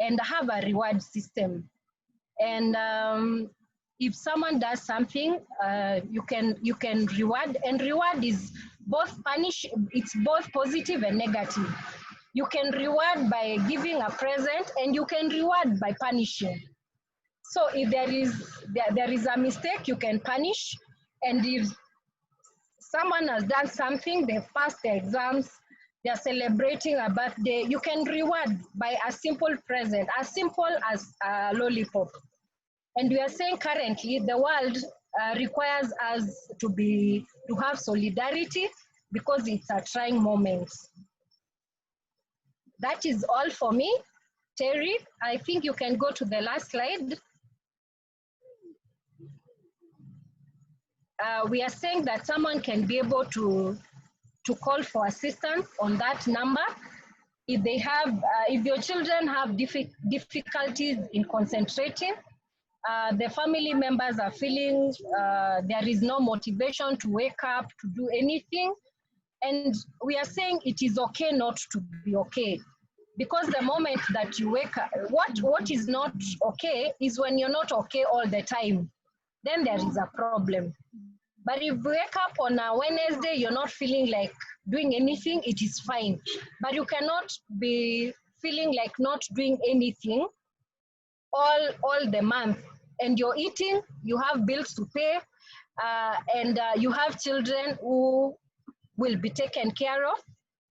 and have a reward system. And if someone does something, you can reward, and reward is both it's both positive and negative. You can reward by giving a present, and you can reward by punishing. So if there is a mistake, you can punish, and if someone has done something, they've passed their exams, they're celebrating a birthday, you can reward by a simple present, as simple as a lollipop. And we are saying currently the world requires us to have solidarity because it's a trying moment. That is all for me. Terry, I think you can go to the last slide. We are saying that someone can be able to call for assistance on that number. If they have, if your children have difficulties in concentrating, the family members are feeling there is no motivation to wake up, to do anything. And we are saying it is okay not to be okay. Because the moment that you wake up, what is not okay is when you're not okay all the time. Then there is a problem. But if you wake up on a Wednesday, you're not feeling like doing anything, it is fine. But you cannot be feeling like not doing anything all the month. And you're eating, you have bills to pay, and you have children who will be taken care of.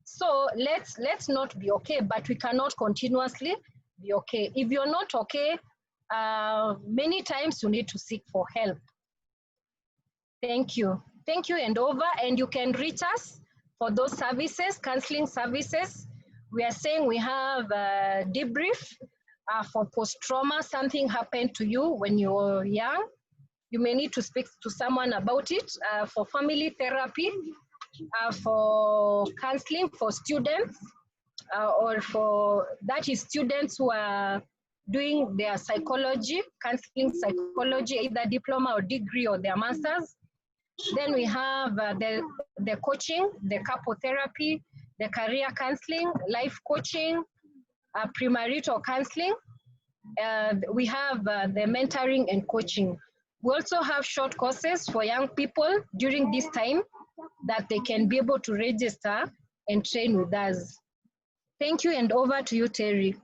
So let's not be okay, but we cannot continuously be okay. If you're not okay, many times you need to seek for help. Thank you. Thank you and over. And you can reach us for those services, counseling services. We are saying we have a debrief for post-trauma. Something happened to you when you were young. You may need to speak to someone about it. For family therapy, for counseling for students, or for that is students who are doing their psychology, counseling psychology, either diploma or degree or their masters. Then we have the coaching, the couple therapy, the career counseling, life coaching, premarital counseling. We have the mentoring and coaching. We also have short courses for young people during this time that they can be able to register and train with us. Thank you, and over to you, Terry.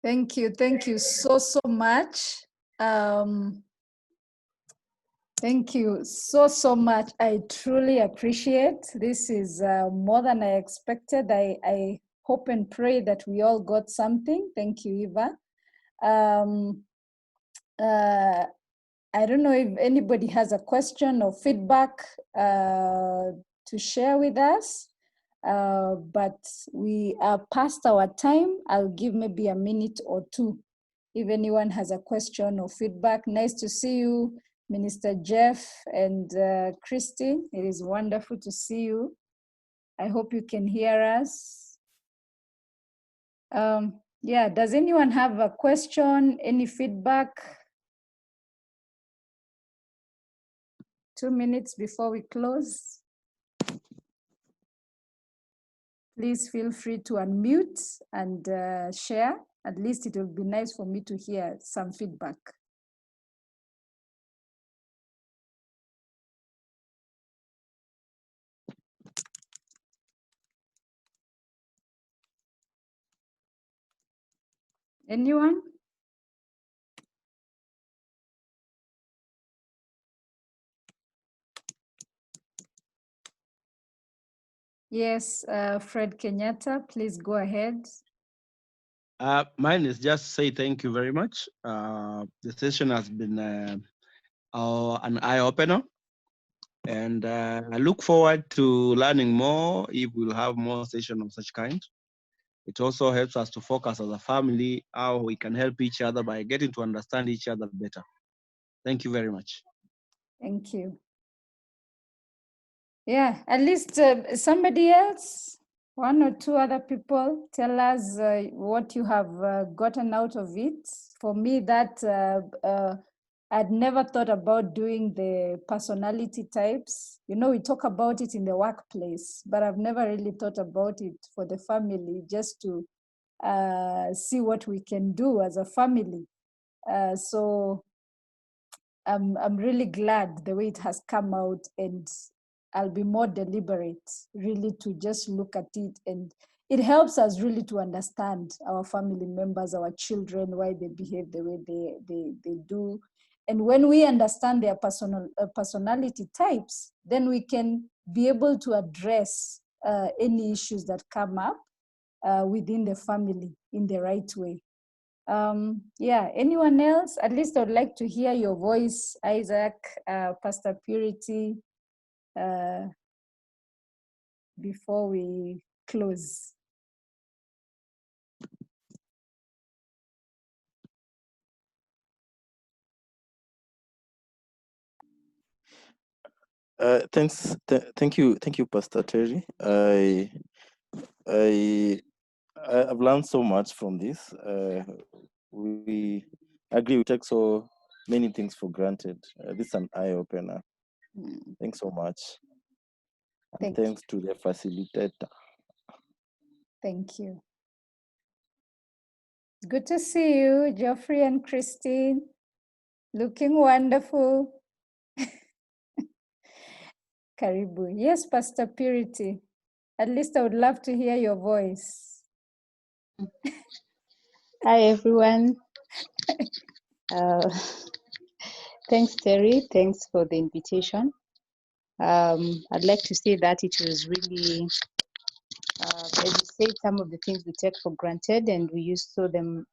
Thank you so much. Thank you so much. I truly appreciate. This is more than I expected. I hope and pray that we all got something. Thank you, Eva. I don't know if anybody has a question or feedback to share with us, but we are past our time. I'll give maybe a minute or two if anyone has a question or feedback. Nice to see you, Minister Jeff and Christy. It is wonderful to see you. I hope you can hear us. Yeah, does anyone have a question, any feedback? 2 minutes before we close. Please feel free to unmute and share. At least it will be nice for me to hear some feedback. Anyone? Yes, Fred Kenyatta, please go ahead. Mine is just say thank you very much. The session has been an eye-opener, and I look forward to learning more if we'll have more sessions of such kind. It also helps us to focus as a family, how we can help each other by getting to understand each other better. Thank you very much. Thank you. Yeah, at least somebody else, one or two other people, tell us what you have gotten out of it. For me, that I'd never thought about doing the personality types. You know, we talk about it in the workplace, but I've never really thought about it for the family, just to see what we can do as a family. So I'm really glad the way it has come out, and I'll be more deliberate really to just look at it, and it helps us really to understand our family members, our children, why they behave the way they do. And when we understand their personality types, then we can be able to address any issues that come up within the family in the right way. Yeah, anyone else? At least I would like to hear your voice, Isaac, Pastor Purity, before we close. Thank you, Pastor Terry. I've learned so much from this. We agree we take so many things for granted. This is an eye-opener. Thanks so much. And thanks to the facilitator. Thank you. Good to see you, Geoffrey and Christine. Looking wonderful. Karibu. Yes, Pastor Purity. At least I would love to hear your voice. Hi, everyone. Thanks, Terry. Thanks for the invitation. I'd like to say that it was really, as you said, some of the things we take for granted, and we use them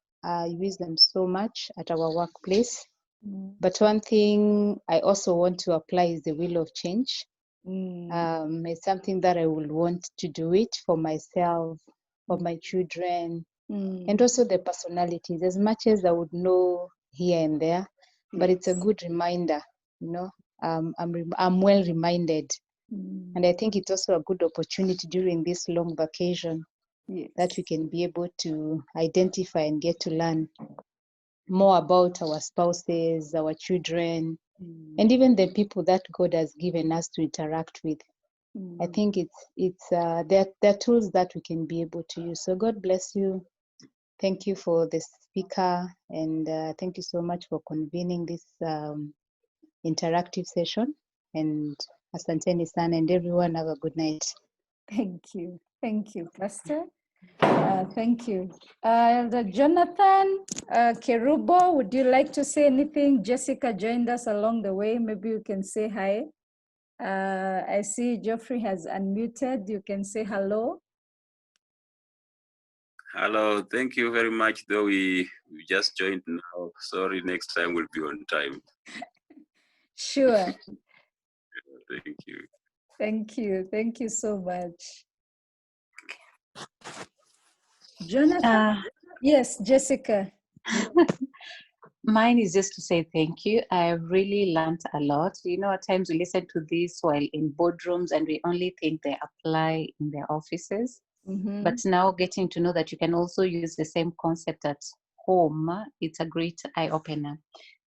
so much at our workplace. But one thing I also want to apply is the will of change. It's something that I will want to do it for myself, for my children, and also the personalities, as much as I would know here and there. But it's a good reminder, you know. I'm well reminded, and I think it's also a good opportunity during this long vacation that we can be able to identify and get to learn more about our spouses, our children, and even the people that God has given us to interact with. I think they're tools that we can be able to use. So God bless you. Thank you for the speaker, and thank you so much for convening this interactive session. And asanteni sana, and everyone have a good night. Thank you, Pastor. Thank you. Elder Jonathan Kerubo, would you like to say anything? Jessica joined us along the way. Maybe you can say hi. I see Geoffrey has unmuted. You can say hello. Hello, thank you very much. Though we just joined now. Sorry, next time we'll be on time. Sure. Thank you. Thank you. Thank you so much. Jonathan? Yes, Jessica. Mine is just to say thank you. I've really learned a lot. You know, at times we listen to this while in boardrooms and we only think they apply in their offices. But now getting to know that you can also use the same concept at home, it's a great eye-opener.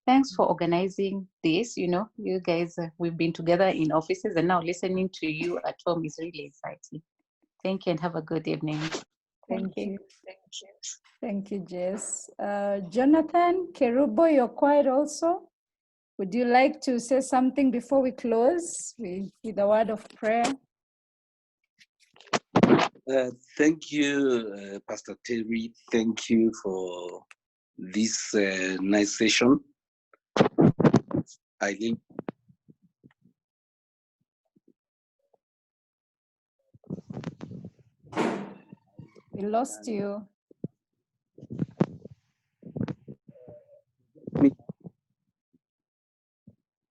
Thanks for organizing this. You know, you guys, we've been together in offices, and now listening to you at home is really exciting. Thank you and have a good evening. Thank you. Thank you, Jess. Jonathan Kerubo, you're quiet also. Would you like to say something before we close with a word of prayer? Thank you, Pastor Terry. Thank you for this nice session. Eileen. We lost you.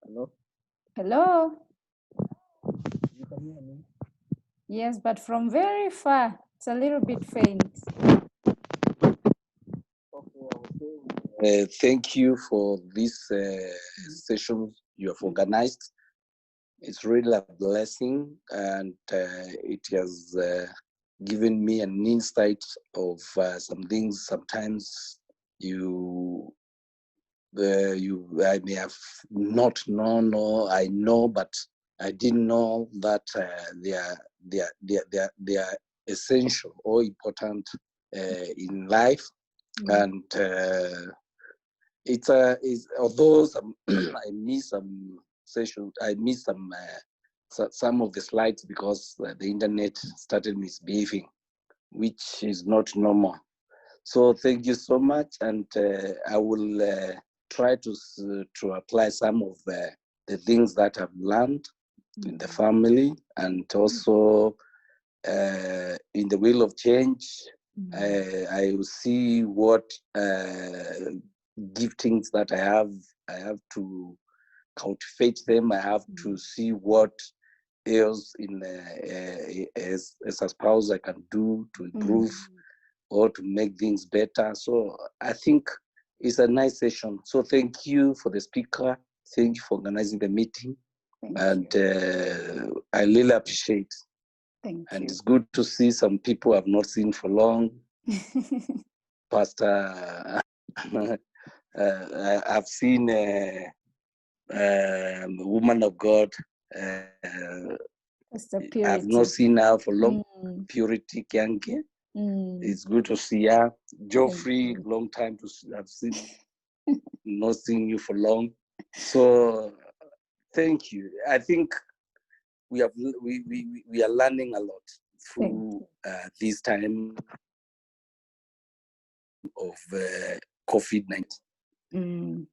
Hello? Hello? You can hear me? Yes, but from very far. It's a little bit faint. Thank you for this session you have organized. It's really a blessing, and it has given me an insight of some things sometimes I may have not known, or I know, but I didn't know that they are essential or important in life. And it's although I miss some sessions, I miss some of the slides because the internet started misbehaving, which is not normal. So thank you so much, and I will try to apply some of the things that I've learned in the family, and also in the will of change. I will see what giftings that I have to cultivate them. I have to see what else as a spouse I can do to improve or to make things better. So I think it's a nice session. So thank you for the speaker. Thank you for organizing the meeting. And I really appreciate. Thank and you. It's good to see some people I've not seen for long. Pastor, I've seen a woman of God. I've not seen her for long. Purity Kianke. It's good to see her. Geoffrey, long time to see. I've seen, not seen you for long. So thank you. I think we are learning a lot through this time of COVID-19.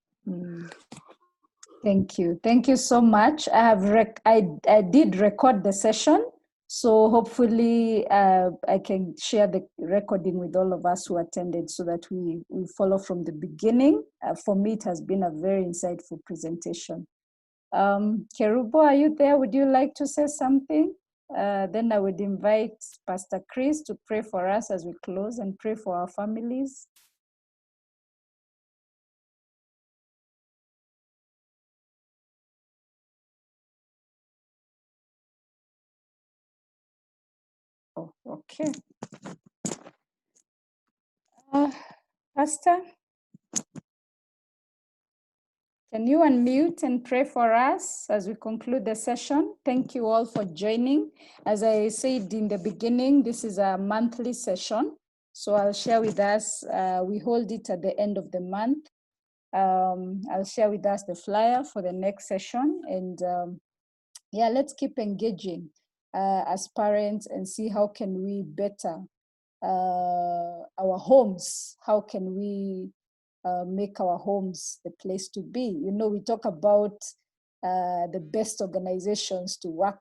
Thank you so much. I did record the session, So hopefully I can share the recording with all of us who attended so that we follow from the beginning. For me, it has been a very insightful presentation. Kerubo, are you there? Would you like to say something? Then I would invite Pastor Chris to pray for us as we close and pray for our families. Oh, okay. Pastor, can you unmute and pray for us as we conclude the session? Thank you all for joining. As I said in the beginning, this is a monthly session. So I'll share with us, we hold it at the end of the month. I'll share with us the flyer for the next session. And yeah, let's keep engaging as parents and see how can we better our homes. How can we make our homes the place to be? You know, we talk about the best organizations to work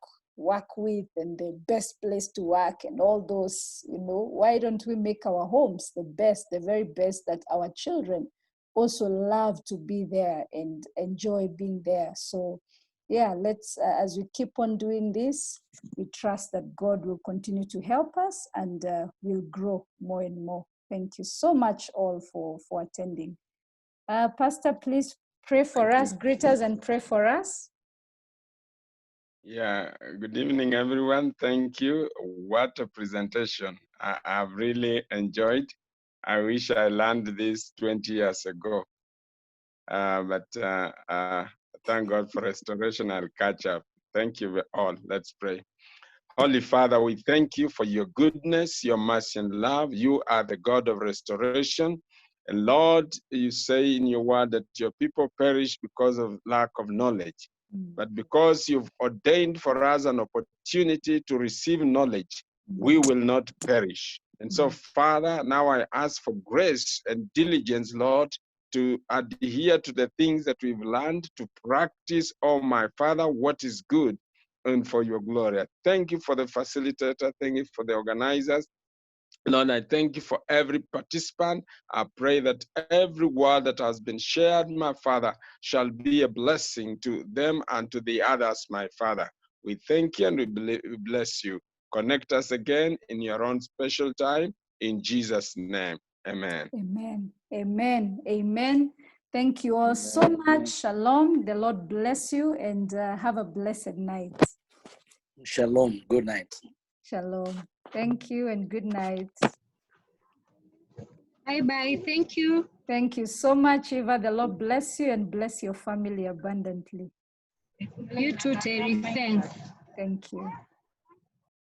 with and the best place to work and all those, you know, why don't we make our homes the best, the very best, that our children also love to be there and enjoy being there? So yeah, let's, as we keep on doing this, we trust that God will continue to help us and we'll grow more and more. Thank you so much all for attending. Pastor, please pray for us, greet us and pray for us. Yeah, good evening, everyone. Thank you. What a presentation. I've really enjoyed. I wish I learned this 20 years ago. But thank God for restoration. I'll catch up. Thank you all. Let's pray. Holy Father, we thank you for your goodness, your mercy and love. You are the God of restoration. And Lord, you say in your word that your people perish because of lack of knowledge. But because you've ordained for us an opportunity to receive knowledge, we will not perish. And so, Father, now I ask for grace and diligence, Lord, to adhere to the things that we've learned, to practice, oh my Father, what is good and for your glory. I thank you for the facilitator. Thank you for the organizers. Lord, I thank you for every participant. I pray that every word that has been shared, my Father, shall be a blessing to them and to the others, my Father. We thank you and we bless you. Connect us again in your own special time. In Jesus' name, amen. Amen, amen, amen. Thank you all so much. Shalom. The Lord bless you and have a blessed night. Shalom. Good night. Shalom. Thank you and good night. Bye-bye. Thank you. Thank you so much, Eva. The Lord bless you and bless your family abundantly. You too, Terry. Thanks. Thank you.